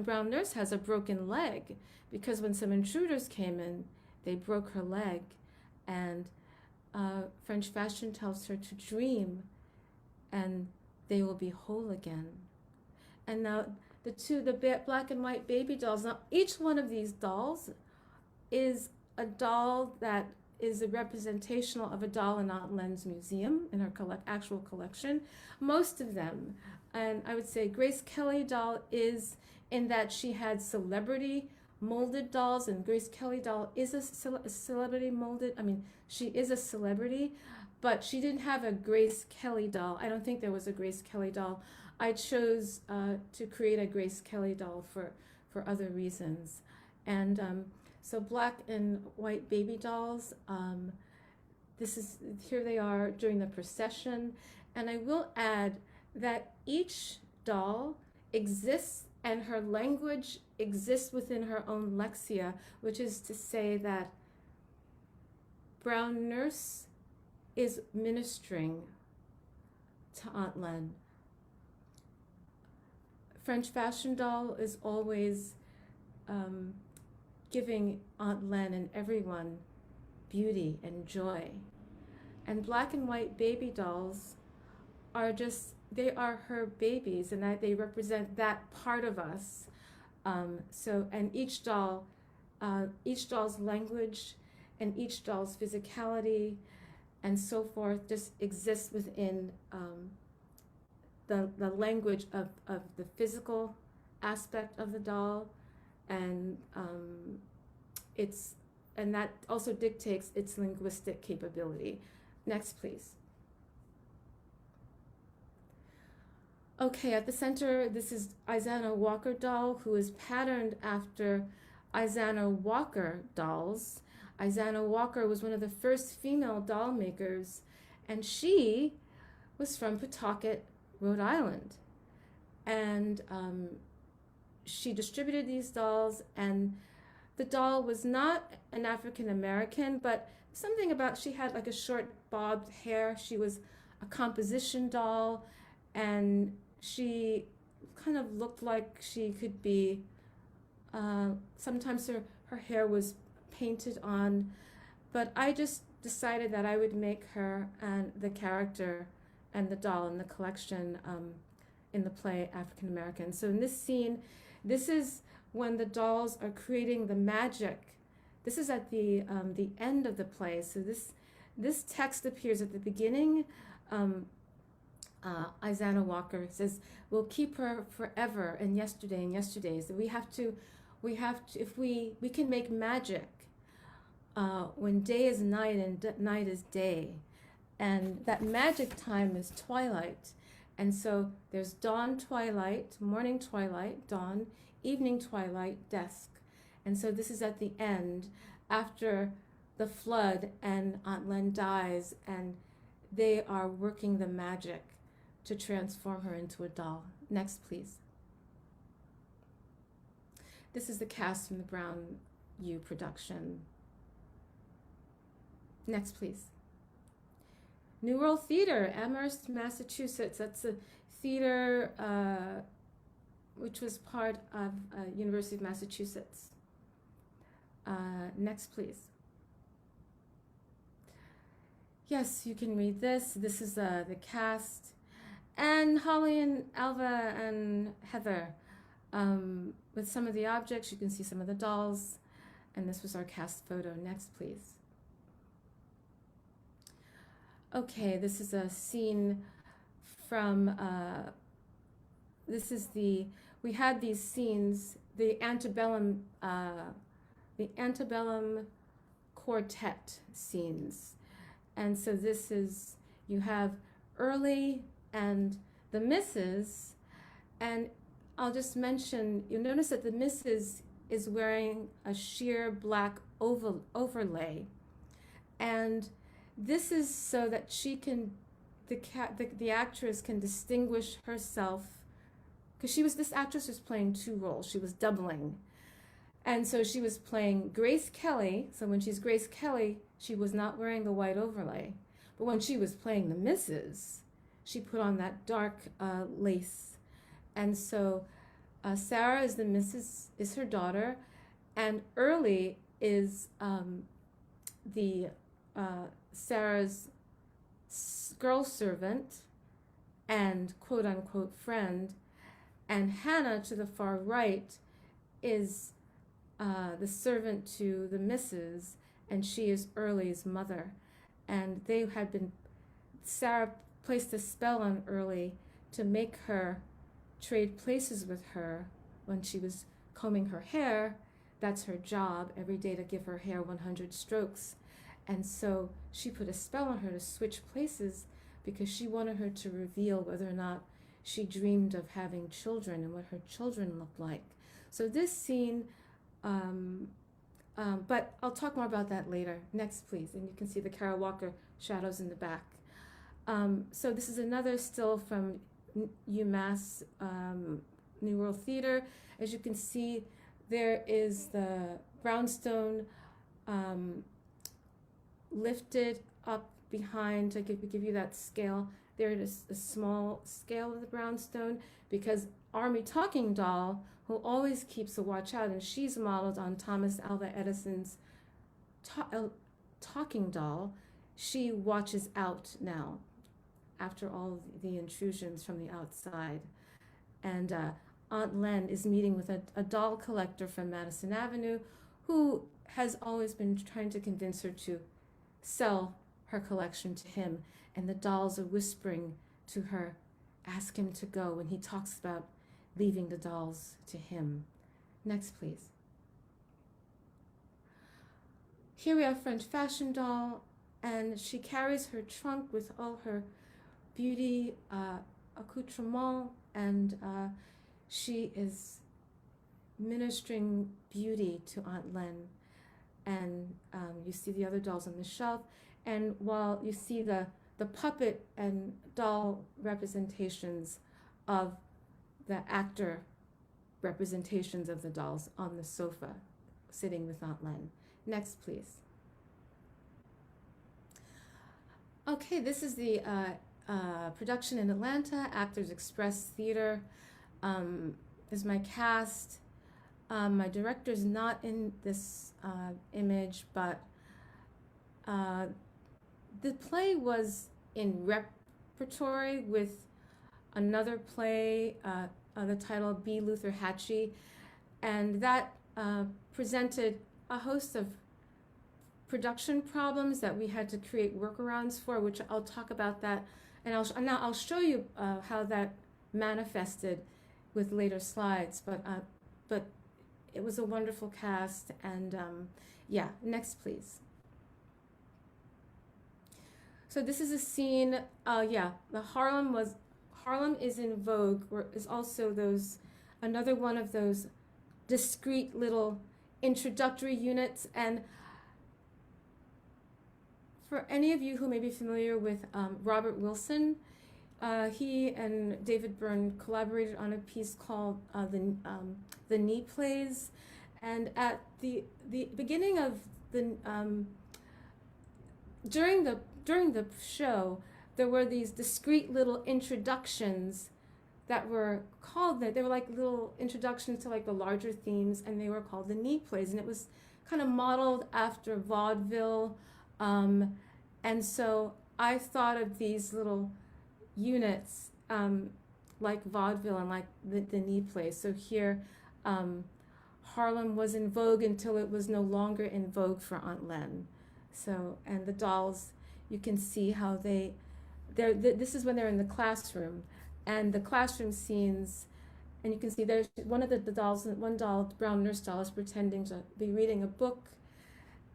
Brown Nurse has a broken leg because when some intruders came in, they broke her leg, and French Fashion tells her to dream, and they will be whole again. And now the black and white baby dolls. Now each one of these dolls is a doll that is a representational of a doll in Aunt Len's museum in her actual collection. Most of them, and I would say Grace Kelly doll is in that she had celebrity molded dolls, and Grace Kelly doll is a celebrity molded. I mean, she is a celebrity, but she didn't have a Grace Kelly doll. I don't think there was a Grace Kelly doll. I chose to create a Grace Kelly doll for other reasons. And so black and white baby dolls, here they are during the procession. And I will add that each doll exists and her language exists within her own lexia, which is to say that Brown Nurse is ministering to Aunt Len. French Fashion doll is always giving Aunt Len and everyone beauty and joy. And black and white baby dolls are just, they are her babies, and that they represent that part of us. And each doll's language and each doll's physicality and so forth just exists within the language of the physical aspect of the doll, and and that also dictates its linguistic capability. Next, please. Okay, at the center, this is Izana Walker doll, who is patterned after Izana Walker dolls. Izana Walker was one of the first female doll makers, and she was from Pawtucket, Rhode Island. And she distributed these dolls, and the doll was not an African American, but something about, she had like a short bobbed hair. She was a composition doll, and she kind of looked like she could be, sometimes her hair was painted on, but I just decided that I would make her and the character and the doll in the collection in the play African American. So in this scene, this is when the dolls are creating the magic. This is at the end of the play. So this text appears at the beginning. Izana Walker says, "We'll keep her forever and yesterday and yesterdays." We have to, if we can make magic when day is night and night is day, and that magic time is twilight. And so there's dawn, twilight, morning, twilight, dawn, evening, twilight, dusk. And so this is at the end, after the flood, and Aunt Len dies, and they are working the magic to transform her into a doll. Next, please. This is the cast from the Brown U production. Next, please. New World Theater, Amherst, Massachusetts. That's a theater which was part of University of Massachusetts. Next, please. Yes, you can read this. This is the cast. And Holly and Alva and Heather. With some of the objects, you can see some of the dolls. And this was our cast photo. Next, please. Okay, this is a scene from, we had these scenes, the antebellum quartet scenes. And so this is, you have Early and the Mrs. And I'll just mention, you'll notice that the Mrs. is wearing a sheer black overlay. And this is so that she can, the actress can distinguish herself, because this actress was playing two roles. She was doubling. And so she was playing Grace Kelly. So when she's Grace Kelly, she was not wearing the white overlay. But when she was playing the Mrs., she put on that dark lace. And so Sarah is the Mrs., is her daughter, and Early is Sarah's girl servant and quote unquote friend, and Hannah to the far right is the servant to the Mrs., and she is Early's mother. And they had been, Sarah placed a spell on Early to make her trade places with her when she was combing her hair. That's her job every day, to give her hair 100 strokes. And so she put a spell on her to switch places because she wanted her to reveal whether or not she dreamed of having children and what her children looked like. So this scene, but I'll talk more about that later. Next, please. And you can see the Carol Walker shadows in the back. So this is another still from UMass New World Theater. As you can see, there is the brownstone lifted up behind to give you that scale. There it is, a small scale of the brownstone, because Army Talking Doll, who always keeps a watch out, and she's modeled on Thomas Alva Edison's talking doll, she watches out now after all the intrusions from the outside. And Aunt Len is meeting with a doll collector from Madison Avenue who has always been trying to convince her to sell her collection to him. And the dolls are whispering to her, ask him to go, when he talks about leaving the dolls to him. Next, please. Here we have French fashion doll, and she carries her trunk with all her beauty accoutrement, and she is ministering beauty to Aunt Len. And you see the other dolls on the shelf, and while you see the puppet and doll representations of the actor representations of the dolls on the sofa, sitting with Aunt Len. Next, please. Okay, this is the production in Atlanta, Actors Express Theater. Is my cast. My director's not in this image, but the play was in repertory with another play, the title B. Luther Hatchie, and that presented a host of production problems that we had to create workarounds for, which I'll talk about that, and I'll show you how that manifested with later slides. But it was a wonderful cast, and yeah. Next, please. So this is a scene. Yeah, the Harlem is in vogue. Is also another one of those discrete little introductory units. And for any of you who may be familiar with Robert Wilson, he and David Byrne collaborated on a piece called the Knee Plays. And at the beginning of during the show, there were these discrete little introductions that were called that. They were like little introductions to like the larger themes, and they were called the Knee Plays. And it was kind of modeled after vaudeville. And so I thought of these little units like vaudeville and like the Knee Plays. So here, Harlem was in vogue until it was no longer in vogue for Aunt Len. So, and the dolls, you can see how this is when they're in the classroom, and the classroom scenes, and you can see there's one of the dolls, one doll, Brown Nurse doll, is pretending to be reading a book,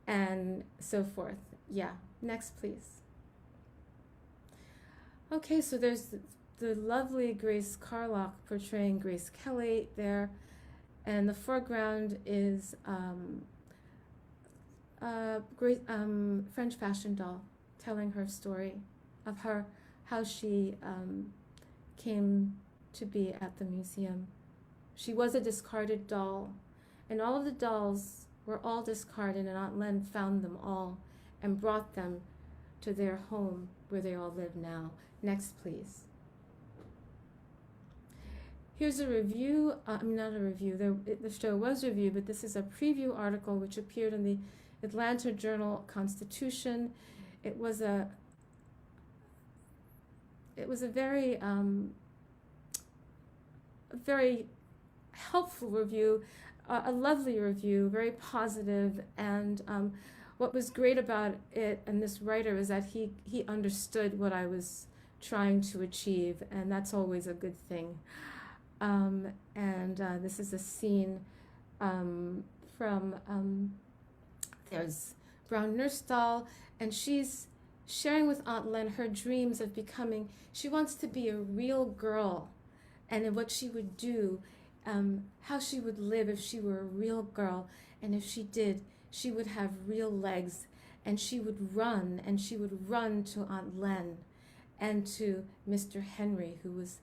and so forth. Yeah, next please. Okay, so there's the lovely Grace Carlock portraying Grace Kelly there, and the foreground is French fashion doll telling her story of how she came to be at the museum. She was a discarded doll, and all of the dolls were all discarded, and Aunt Len found them all and brought them to their home where they all live now. Next, please. Here's a review, not a review, the show was reviewed, but this is a preview article which appeared in the Atlanta Journal Constitution. It was a very helpful review, a lovely review, very positive, and what was great about it and this writer is that he understood what I was trying to achieve, and that's always a good thing. This is a scene from there's Brown Nurse doll, and she's sharing with Aunt Len her dreams of becoming, she wants to be a real girl, and what she would do, how she would live if she were a real girl, and if she did, she would have real legs, and she would run to Aunt Len and to Mr. Henry, who was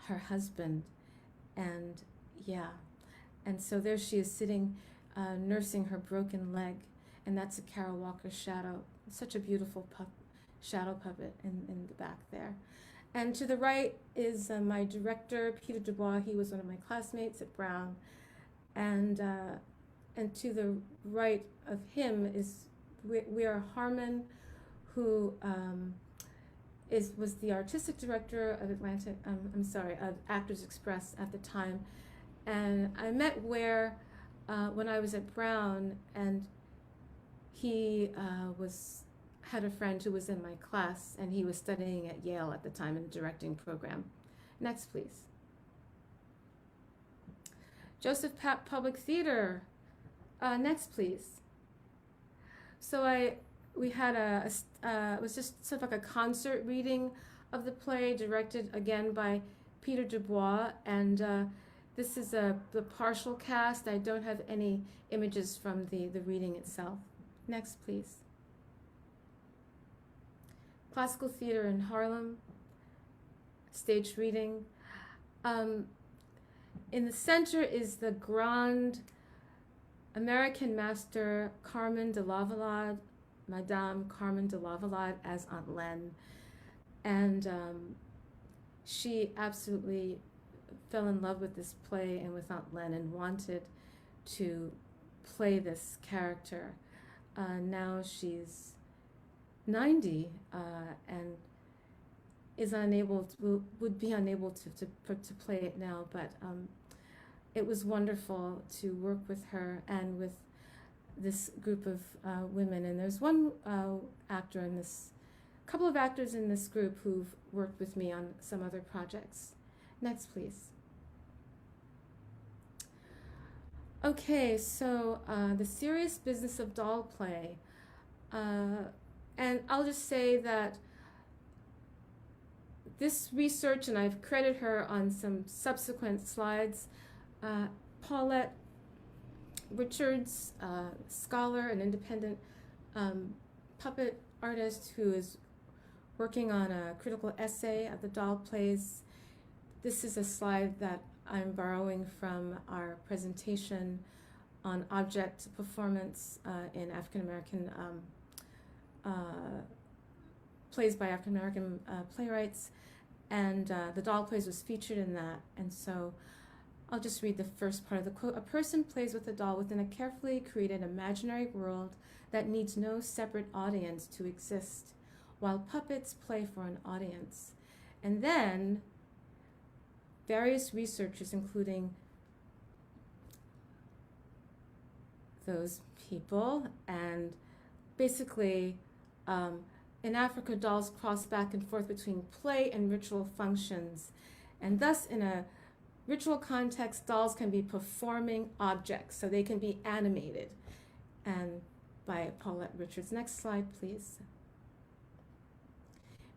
her husband. And yeah, and so there she is sitting, nursing her broken leg, and that's a Carol Walker shadow. Such a beautiful shadow puppet in the back there. And to the right is my director, Peter Dubois. He was one of my classmates at Brown. And to the right of him is we are Harmon, who was the artistic director of of Actors Express at the time, and I met Ware when I was at Brown, and he had a friend who was in my class, and he was studying at Yale at the time in the directing program. Next, please. Joseph Papp Public Theater. Next, please. So we had it was just sort of like a concert reading of the play, directed again by Peter Dubois, and this is the partial cast. I don't have any images from the reading itself. Next, please. Classical Theater in Harlem, staged reading. In the center is the Grand American Master Carmen de Lavalade, Madame Carmen de Lavalade as Aunt Len. And she absolutely fell in love with this play and with Aunt Len and wanted to play this character. Now she's 90 and is unable to, would be unable to play it now, but it was wonderful to work with her and with this group of women. And there's one actor in this, couple of actors in this group who've worked with me on some other projects. Next, please. Okay, so the serious business of doll play. And I'll just say that this research, and I've credited her on some subsequent slides, Paulette Richards, scholar and independent puppet artist who is working on a critical essay of the doll plays. This is a slide that I'm borrowing from our presentation on object performance in African American plays by African American playwrights, and the doll plays was featured in that. And so I'll just read the first part of the quote. A person plays with a doll within a carefully created imaginary world that needs no separate audience to exist, while puppets play for an audience. And then various researchers, including those people, and basically in Africa, dolls cross back and forth between play and ritual functions. And thus, in a ritual context, dolls can be performing objects, so they can be animated. And by Paulette Richards. Next slide, please.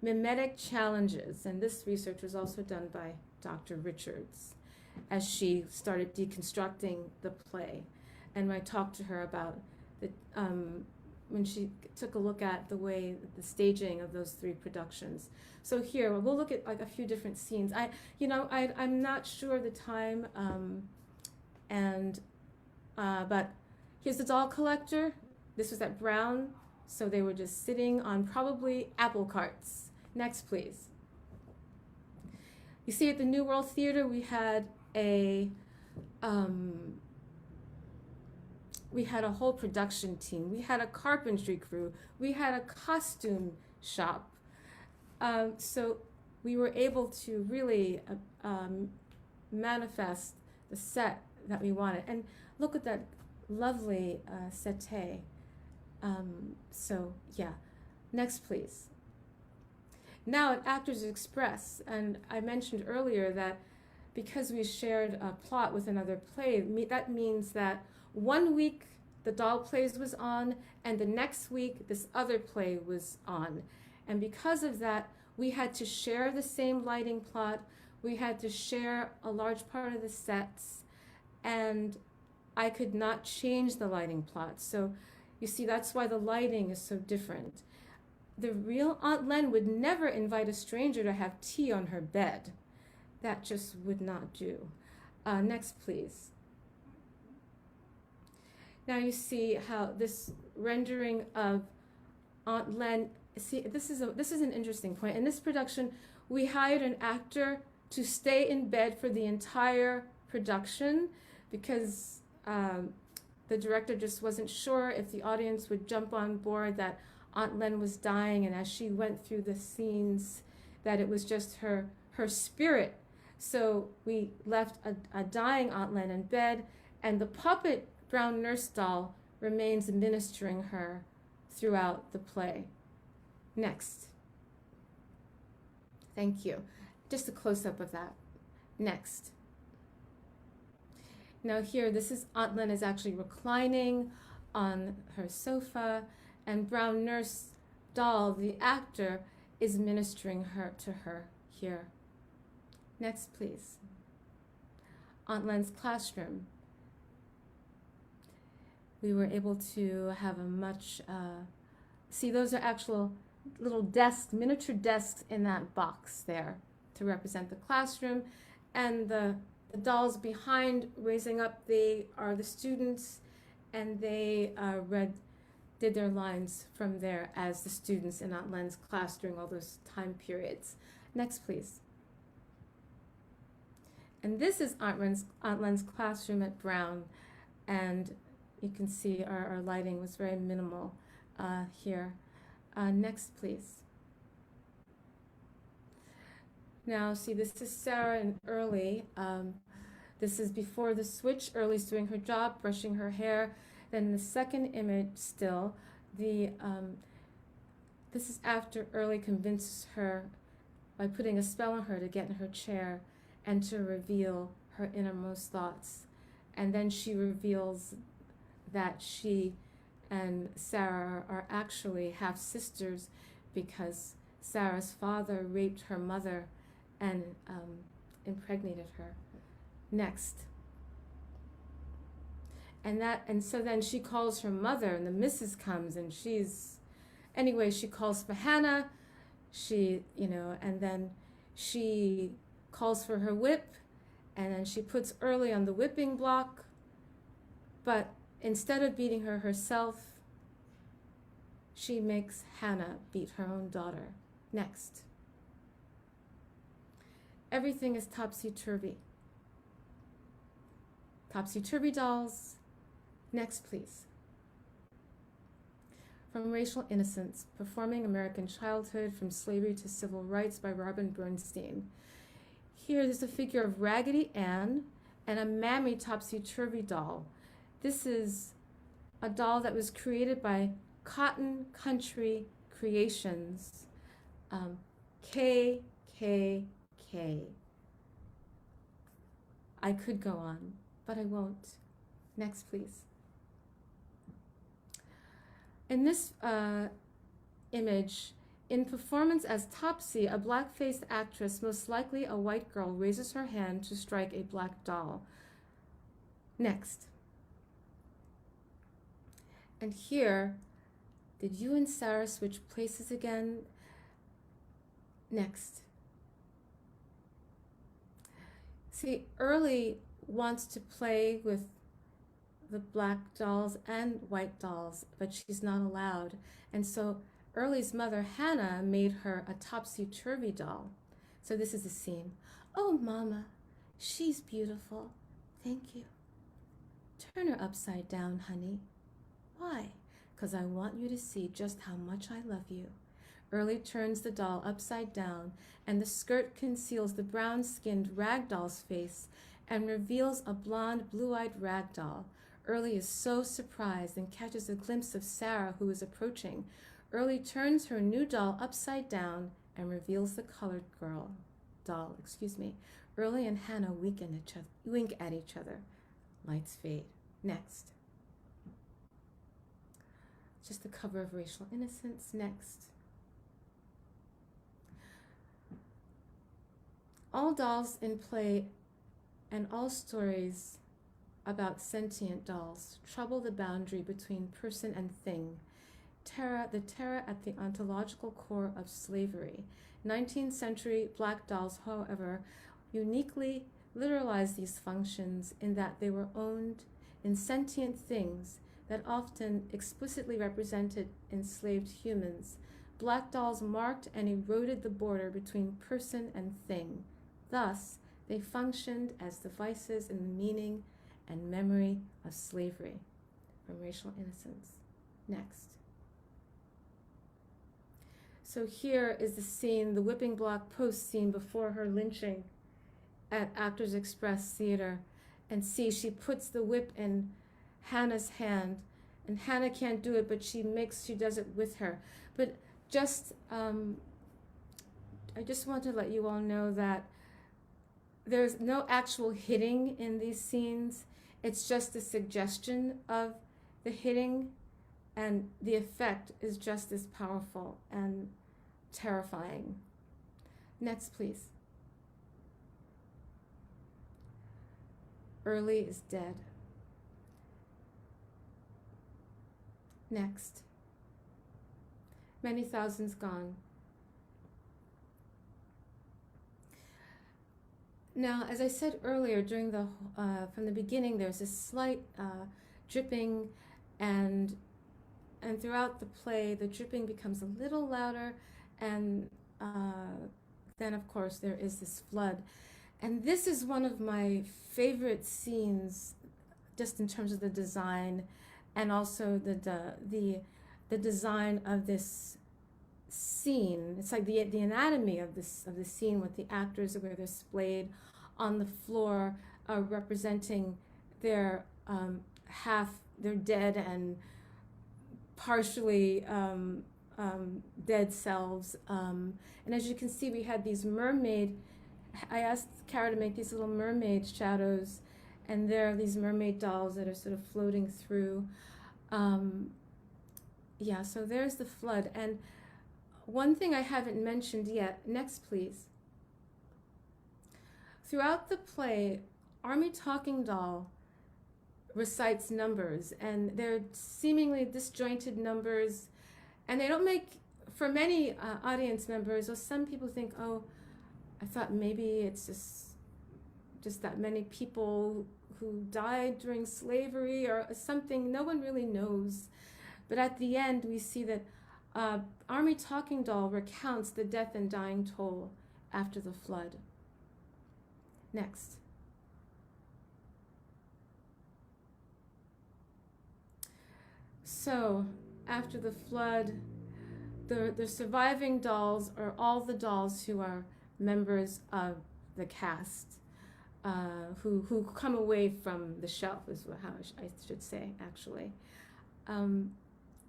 Mimetic challenges, and this research was also done by Dr. Richards as she started deconstructing the play. And I talked to her about the when she took a look at the way the staging of those three productions. So here we'll look at like a few different scenes. I'm not sure the time, but here's the doll collector. This was at Brown, so they were just sitting on probably apple carts. Next, please. You see at the New World Theater, we had a whole production team. We had a carpentry crew. We had a costume shop. So we were able to really manifest the set that we wanted. And look at that lovely settee. So yeah, next please. Now at Actors Express, and I mentioned earlier that because we shared a plot with another play, that means that 1 week the doll plays was on, and the next week this other play was on. And because of that, we had to share the same lighting plot, we had to share a large part of the sets, and I could not change the lighting plot. So you see, that's why the lighting is so different. The real Aunt Len would never invite a stranger to have tea on her bed. That just would not do. Next, please. Now you see how this rendering of Aunt Len, see, this is an interesting point. In this production, we hired an actor to stay in bed for the entire production because the director just wasn't sure if the audience would jump on board that Aunt Len was dying, and as she went through the scenes, that it was just her spirit. So we left a dying Aunt Len in bed, and the puppet brown nurse doll remains ministering her throughout the play. Next. Thank you. Just a close-up of that. Next. Now here, this is Aunt Len is actually reclining on her sofa, and brown nurse doll, the actor, is ministering to her here. Next, please. Aunt Len's classroom. We were able to have a much, see, those are actual little desks, miniature desks in that box there to represent the classroom. And the dolls behind raising up, they are the students, and they did their lines from there as the students in Aunt Len's class during all those time periods. Next, please. And this is Aunt Len's classroom at Brown, and you can see our lighting was very minimal here. Next, please. Now, see, this is Sarah and Early. This is before the switch. Early's doing her job, brushing her hair. Then the second image still, this is after Early convinces her by putting a spell on her to get in her chair and to reveal her innermost thoughts. And then she reveals that she and Sarah are actually half-sisters because Sarah's father raped her mother and impregnated her. Next. And so then she calls her mother, and the missus comes, and anyway, she calls for Hannah, and then she calls for her whip, and then she puts Early on the whipping block, but instead of beating her herself, she makes Hannah beat her own daughter. Next. Everything is topsy-turvy. Topsy-turvy dolls. Next, please. From Racial Innocence, Performing American Childhood from Slavery to Civil Rights by Robin Bernstein. Here, there's a figure of Raggedy Ann and a Mammy topsy-turvy doll. This is a doll that was created by Cotton Country Creations, KKK. I could go on, but I won't. Next, please. In this image, in performance as Topsy, a black-faced actress, most likely a white girl, raises her hand to strike a black doll. Next. And here, did you and Sarah switch places again? Next. See, Early wants to play with the black dolls and white dolls, but she's not allowed. And so Early's mother, Hannah, made her a topsy-turvy doll. So this is the scene. Oh, Mama, she's beautiful. Thank you. Turn her upside down, honey. Why? 'Cause I want you to see just how much I love you. Early turns the doll upside down, and the skirt conceals the brown-skinned rag doll's face and reveals a blonde, blue-eyed rag doll. Early is so surprised and catches a glimpse of Sarah, who is approaching. Early turns her new doll upside down and reveals the colored doll. Early and Hannah wink at each other. Lights fade. Next. Just the cover of Racial Innocence. Next. All dolls in play and all stories about sentient dolls trouble the boundary between person and thing. The terror at the ontological core of slavery. 19th century black dolls, however, uniquely literalized these functions in that they were owned in sentient things that often explicitly represented enslaved humans. Black dolls marked and eroded the border between person and thing. Thus, they functioned as devices in the meaning and memory of slavery. from racial innocence. Next. So here is the scene, the whipping block post scene before her lynching at Actors Express Theater. And see, she puts the whip in Hannah's hand, and Hannah can't do it, but she does it with her. But just, I just want to let you all know that there's no actual hitting in these scenes. It's just the suggestion of the hitting, and the effect is just as powerful and terrifying. Next, please. Early is dead. Next. Many thousands gone. Now, as I said earlier, during the from the beginning, there's a slight dripping, and throughout the play, the dripping becomes a little louder, and then, of course, there is this flood. And this is one of my favorite scenes, just in terms of the design, and also the design of this scene. It's like the anatomy of the scene with the actors where they're splayed on the floor, representing their their dead and partially dead selves. And as you can see, we had these mermaid. I asked Kara to make these little mermaid shadows, and there are these mermaid dolls that are sort of floating through. Yeah, so there's the flood. And one thing I haven't mentioned yet, next please. Throughout the play, Army Talking Doll recites numbers, and they're seemingly disjointed numbers, and they don't make, for many audience members, or some people think, oh, I thought maybe it's just that many people who died during slavery or something. No one really knows. But at the end, we see that Army Talking Doll recounts the death and dying toll after the flood. Next. So, after the flood, the surviving dolls are all the dolls who are members of the cast, who come away from the shelf, is how I should say, actually.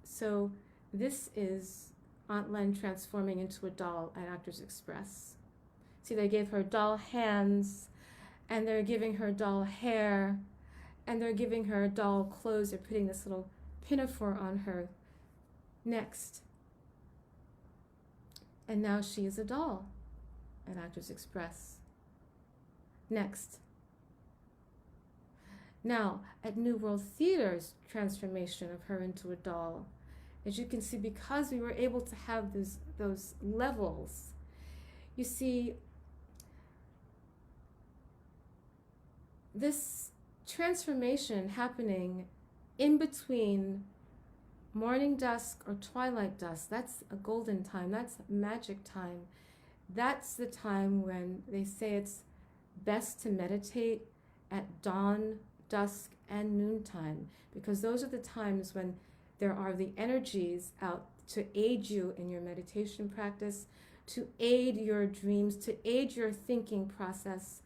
So this is Aunt Len transforming into a doll at Actors Express. See, they gave her doll hands, and they're giving her doll hair, and they're giving her doll clothes. They're putting this little pinafore on her. Next. And now she is a doll at Actors Express. Next. Now, at New World Theater's transformation of her into a doll, as you can see, because we were able to have those levels, you see, this transformation happening in between morning dusk or twilight dusk, that's a golden time, that's magic time. That's the time when they say it's best to meditate at dawn, dusk, and noontime, because those are the times when there are the energies out to aid you in your meditation practice, to aid your dreams, to aid your thinking process.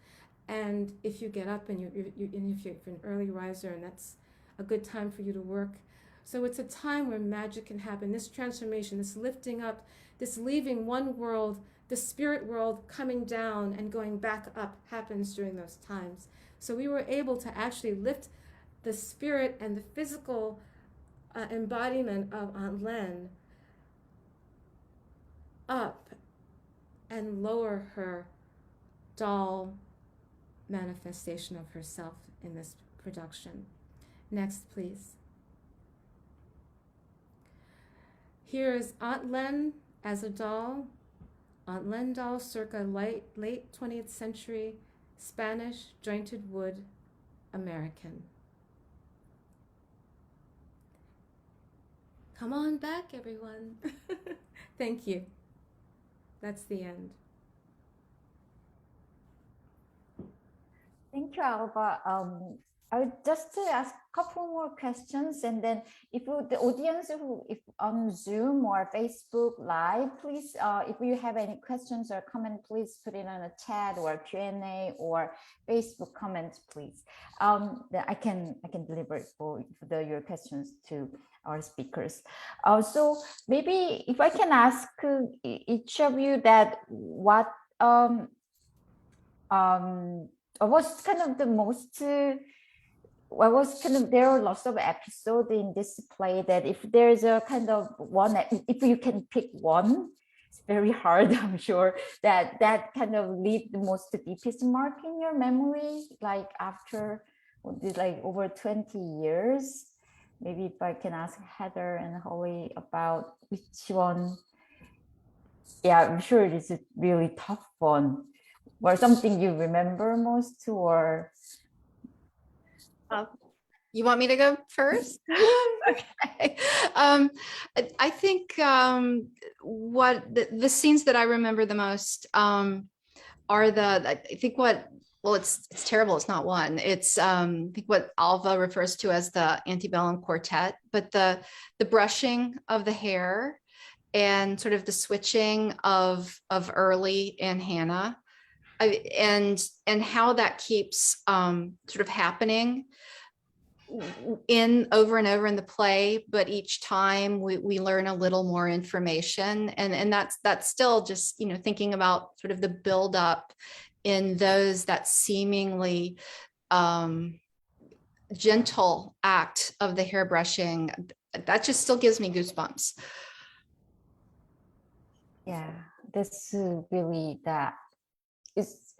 And if you get up and if you're an early riser, and that's a good time for you to work. So it's a time where magic can happen. This transformation, this lifting up, this leaving one world, the spirit world, coming down and going back up happens during those times. So we were able to actually lift the spirit and the physical embodiment of Aunt Len up and lower her doll manifestation of herself in this production. Next, please. Here is Aunt Len as a doll. Aunt Len doll circa late 20th century, Spanish, jointed wood, American. Come on back, everyone. Thank you. That's the end. Thank you, Alva. I would just ask a couple more questions, and then if the audience who if on Zoom or Facebook Live, please, if you have any questions or comment, please put it on a chat or Q&A or Facebook comments, please. Then I can deliver it for your questions to our speakers. So maybe if I can ask each of you that what was kind of the most what was kind of, there are lots of episodes in this play that if there's a kind of one, if you can pick one, it's very hard, I'm sure, that kind of leave the most deepest mark in your memory, like after like over 20 years. Maybe if I can ask Heather and Holly about which one. Yeah, I'm sure it is a really tough one, or something you remember most, or You want me to go first? Okay. I think what the scenes that I remember the most are I think what, well, it's terrible. It's not one. It's I think what Alva refers to as the antebellum quartet, but the brushing of the hair and sort of the switching of Early and Hannah, and how that keeps sort of happening in over and over in the play, but each time we learn a little more information, and that's still just, you know, thinking about sort of the buildup in those, that seemingly gentle act of the hair brushing, that just still gives me goosebumps. yeah, that's really that is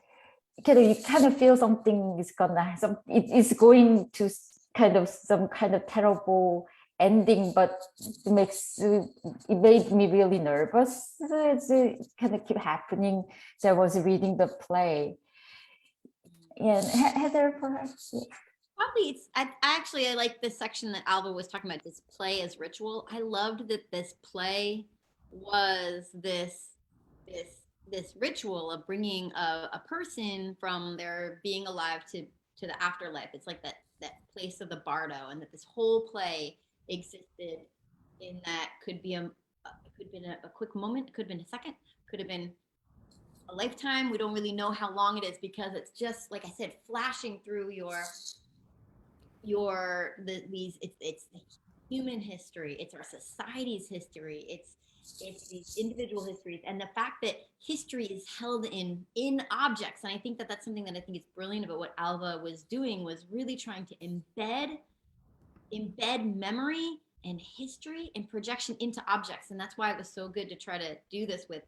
kind of, you kind of feel something is gonna it is going to kind of some kind of terrible ending, but it made me really nervous. It's kind of keep happening. So I was reading the play. And Heather, perhaps. Probably it's I like this section that Alva was talking about, this play as ritual. I loved that this play was this ritual of bringing a person from their being alive to the afterlife. It's like that place of the bardo, and that this whole play existed in that could be it could have been a quick moment, could have been a second, could have been a lifetime. We don't really know how long it is, because it's just, like I said, flashing through it's the human history, it's our society's history, it's these individual histories, and the fact that history is held in objects. And I think that that's something that I think is brilliant about what Alva was doing, was really trying to embed memory and history and projection into objects. And that's why it was so good to try to do this with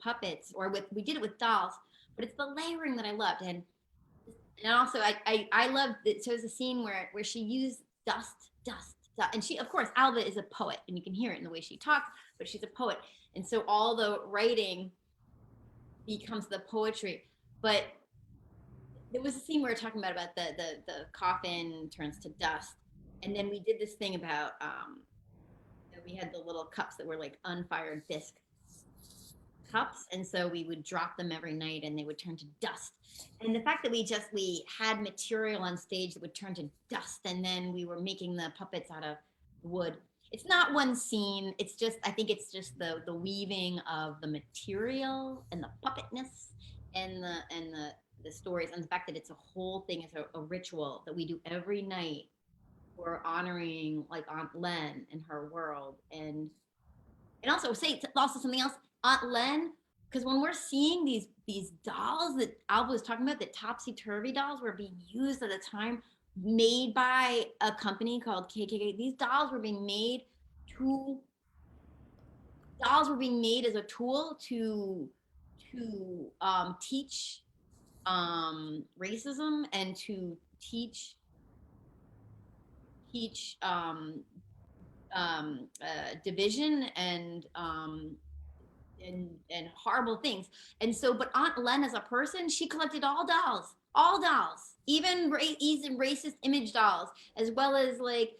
puppets, or we did it with dolls, but it's the layering that I loved. And also I loved that. So there's a scene where she used dust, and she, of course, Alva is a poet, and you can hear it in the way she talks, but she's a poet, and so all the writing becomes the poetry. But there was a scene we were talking about the coffin turns to dust, and then we did this thing about we had the little cups that were like unfired bisque cups, and so we would drop them every night and they would turn to dust. And the fact that we had material on stage that would turn to dust, and then we were making the puppets out of wood. It's not one scene, it's just, I think it's just the weaving of the material and the puppetness and the stories, and the fact that it's a whole thing, is a ritual that we do every night. We're honoring like Aunt Len and her world, and also say also something else, Aunt Len, because when we're seeing these dolls that Alva was talking about, that topsy-turvy dolls were being used at a time, made by a company called KKK. These dolls were being made as a tool to teach racism, and to teach division and horrible things. And so, but Aunt Len, as a person, she collected all dolls, even racist image dolls, as well as like,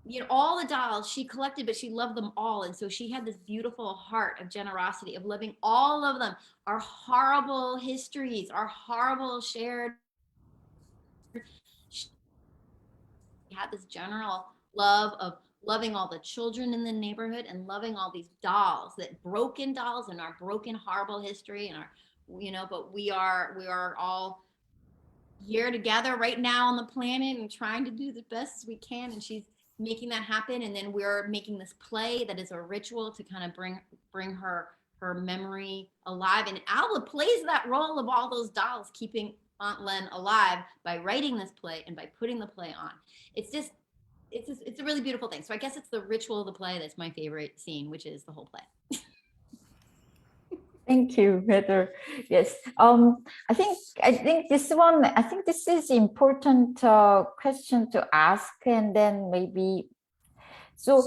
you know, all the dolls she collected, but she loved them all. And so she had this beautiful heart of generosity, of loving all of them, our horrible histories, our horrible shared had this general love of loving all the children in the neighborhood and loving all these dolls, that broken dolls and our broken, horrible history and our, but we are all here together right now on the planet and trying to do the best as we can. And she's making that happen. And then we're making this play that is a ritual to kind of bring her memory alive. And Alva plays that role of all those dolls, keeping Aunt Len alive by writing this play and by putting the play on. It's a really beautiful thing. So I guess it's the ritual of the play that's my favorite scene, which is the whole play. Thank you, Heather. Yes, I think this is important question to ask, and then maybe. So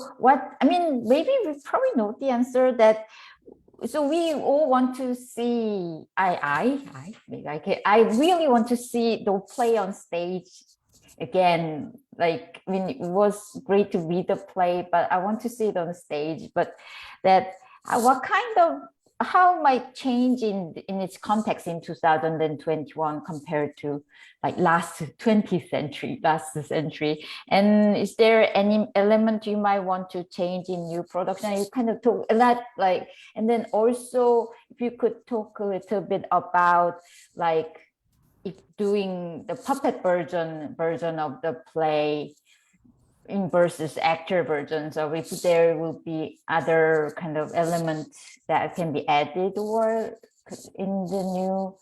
maybe we probably know the answer that. So we all want to see. I really want to see the play on stage again. Like, I mean, it was great to read the play, but I want to see it on stage. But that how might change in its context in 2021 compared to like last century, and is there any element you might want to change in new production? You kind of talk a lot, like, and then also if you could talk a little bit about like if doing the puppet version of the play in versus actor versions, or if there will be other kind of elements that can be added or in the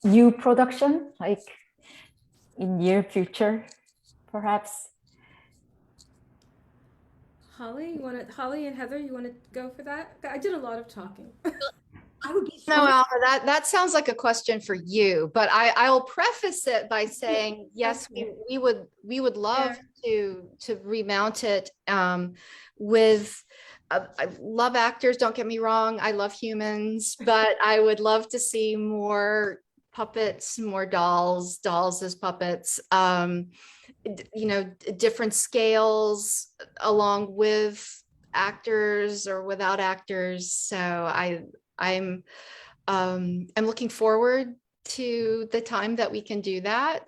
new production, like in near future, perhaps. Holly and Heather, you want to go for that? I did a lot of talking. I would be No, Alva, that sounds like a question for you, but I'll preface it by saying, yes, we would love to remount it with, I love actors, don't get me wrong, I love humans, but I would love to see more puppets, more dolls as puppets, different scales along with actors or without actors. So I'm looking forward to the time that we can do that.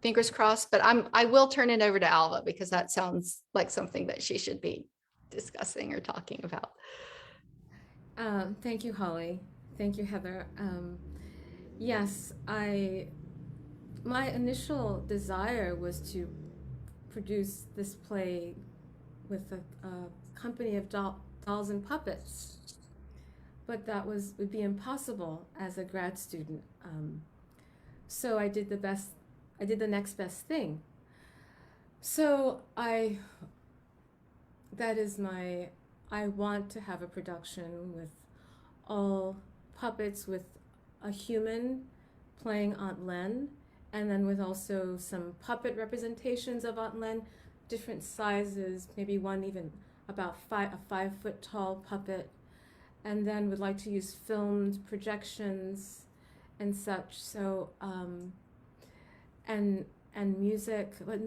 Fingers crossed, but I will turn it over to Alva because that sounds like something that she should be discussing or talking about. Thank you, Holly. Thank you, Heather. Yes, my initial desire was to produce this play with a company of dolls and puppets. But that would be impossible as a grad student. So I did the next best thing. So I want to have a production with all puppets, with a human playing Aunt Len, and then with also some puppet representations of Aunt Len, different sizes, maybe one even about a 5-foot tall puppet. And then would like to use filmed projections and such. So and music, but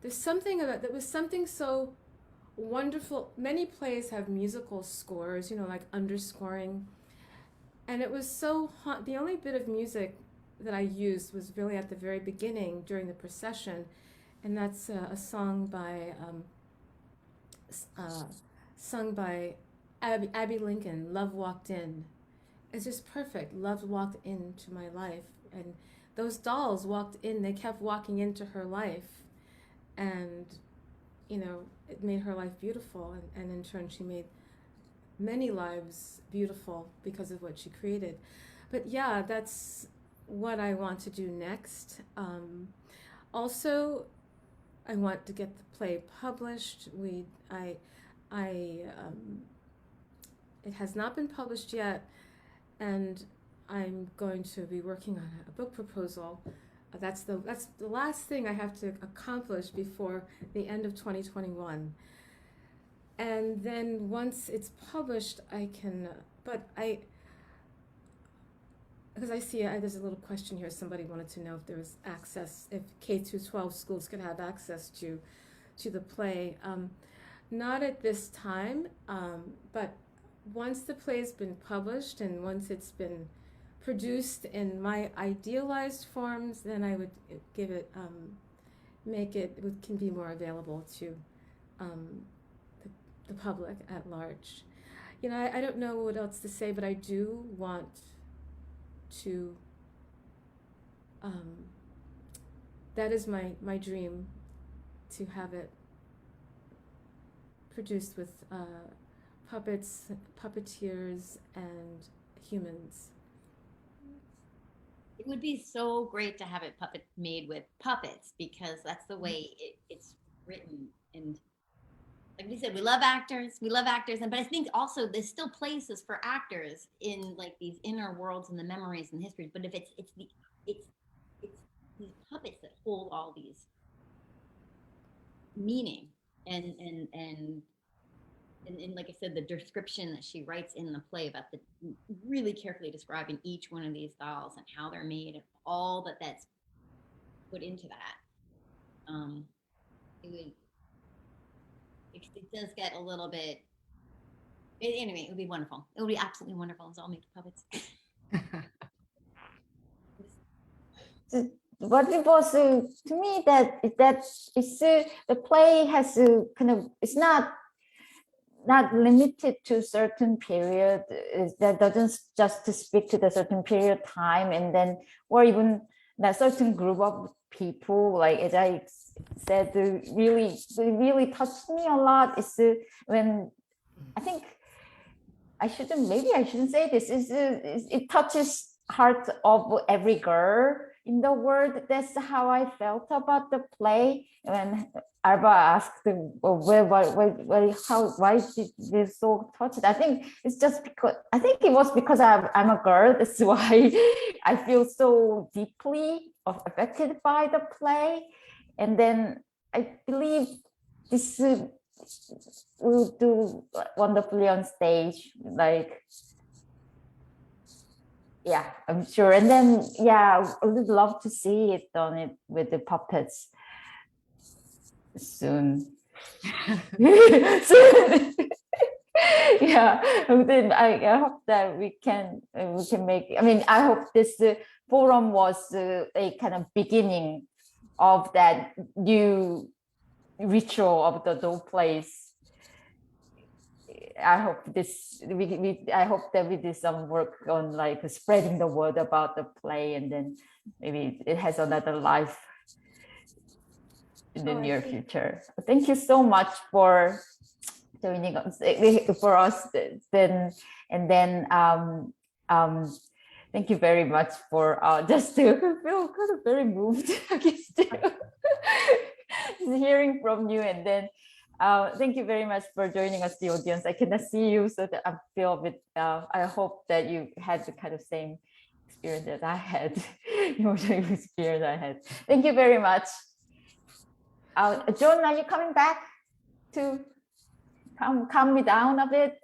there's something about that was something so wonderful. Many plays have musical scores, like underscoring, and it was so the only bit of music that I used was really at the very beginning during the procession, and that's a song sung by Abby Lincoln, Love Walked In. It's just perfect. Love walked into my life. And those dolls walked in, they kept walking into her life. And, it made her life beautiful. And in turn, she made many lives beautiful because of what she created. But yeah, that's what I want to do next. Also, I want to get the play published. It has not been published yet, and I'm going to be working on a book proposal. That's the last thing I have to accomplish before the end of 2021. And then once it's published, I can. Because I see there's a little question here. Somebody wanted to know if there was access, if K-12 schools could have access to the play. Not at this time, but once the play's been published and once it's been produced in my idealized forms, then I would give it, can be more available to the public at large. You know, I don't know what else to say, but I do want to, that is my dream, to have it produced with puppets, puppeteers, and humans. It would be so great to have it made with puppets, because that's the way it's written. And like we said, we love actors, and but I think also there's still places for actors in like these inner worlds and the memories and histories. But if it's these puppets that hold all these meaning and like I said, the description that she writes in the play about the really carefully describing each one of these dolls and how they're made and all that's put into that. It does get a little bit. Anyway, it would be wonderful. It would be absolutely wonderful. It's all made of puppets. What it was to me that it's the play has kind of, it's not limited to certain period, that doesn't just to speak to the certain period of time, and then or even that certain group of people, like as I said, really touched me a lot is when I think I shouldn't say this, is it touches heart of every girl in the world. That's how I felt about the play when Alva asked, why did you so touched? I think it's just because it was because I'm a girl. That's why I feel so deeply affected by the play, and then I believe this will do wonderfully on stage. Like, yeah, I'm sure. And then, yeah, I would love to see it done it with the puppets soon. Yeah, then I hope that we can make. I mean, I hope this forum was a kind of beginning of that new ritual of the doll plays. I hope I hope that we did some work on like spreading the word about the play, and then maybe it has another life in the near future. Thank you so much for joining us for us. Then and then thank you very much for just to feel kind of very moved against hearing from you, and then. Thank you very much for joining us, the audience. I cannot see you, so that I feel a bit. I hope that you had the kind of same experience that I had, emotional experience I had. Thank you very much. John, are you coming back to calm me down a bit?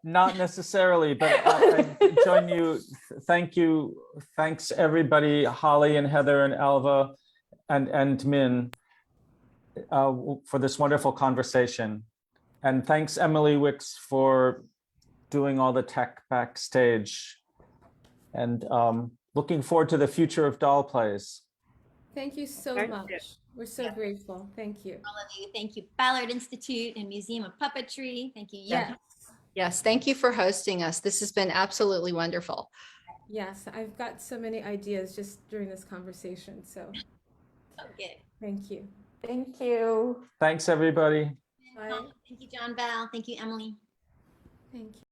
Not necessarily, but I join you. Thank you. Thanks everybody, Holly and Heather and Alva and Min. For this wonderful conversation. And thanks Emily Wicks for doing all the tech backstage. And looking forward to the future of doll plays. Thank you so much. We're so grateful. Thank you. All of you. Thank you, Ballard Institute and Museum of Puppetry. Thank you. Yes, thank you for hosting us. This has been absolutely wonderful. Yes, I've got so many ideas just during this conversation. So good. Thank you. Thank you. Thanks, everybody. Bye. Thank you, John Bell. Thank you, Emily. Thank you.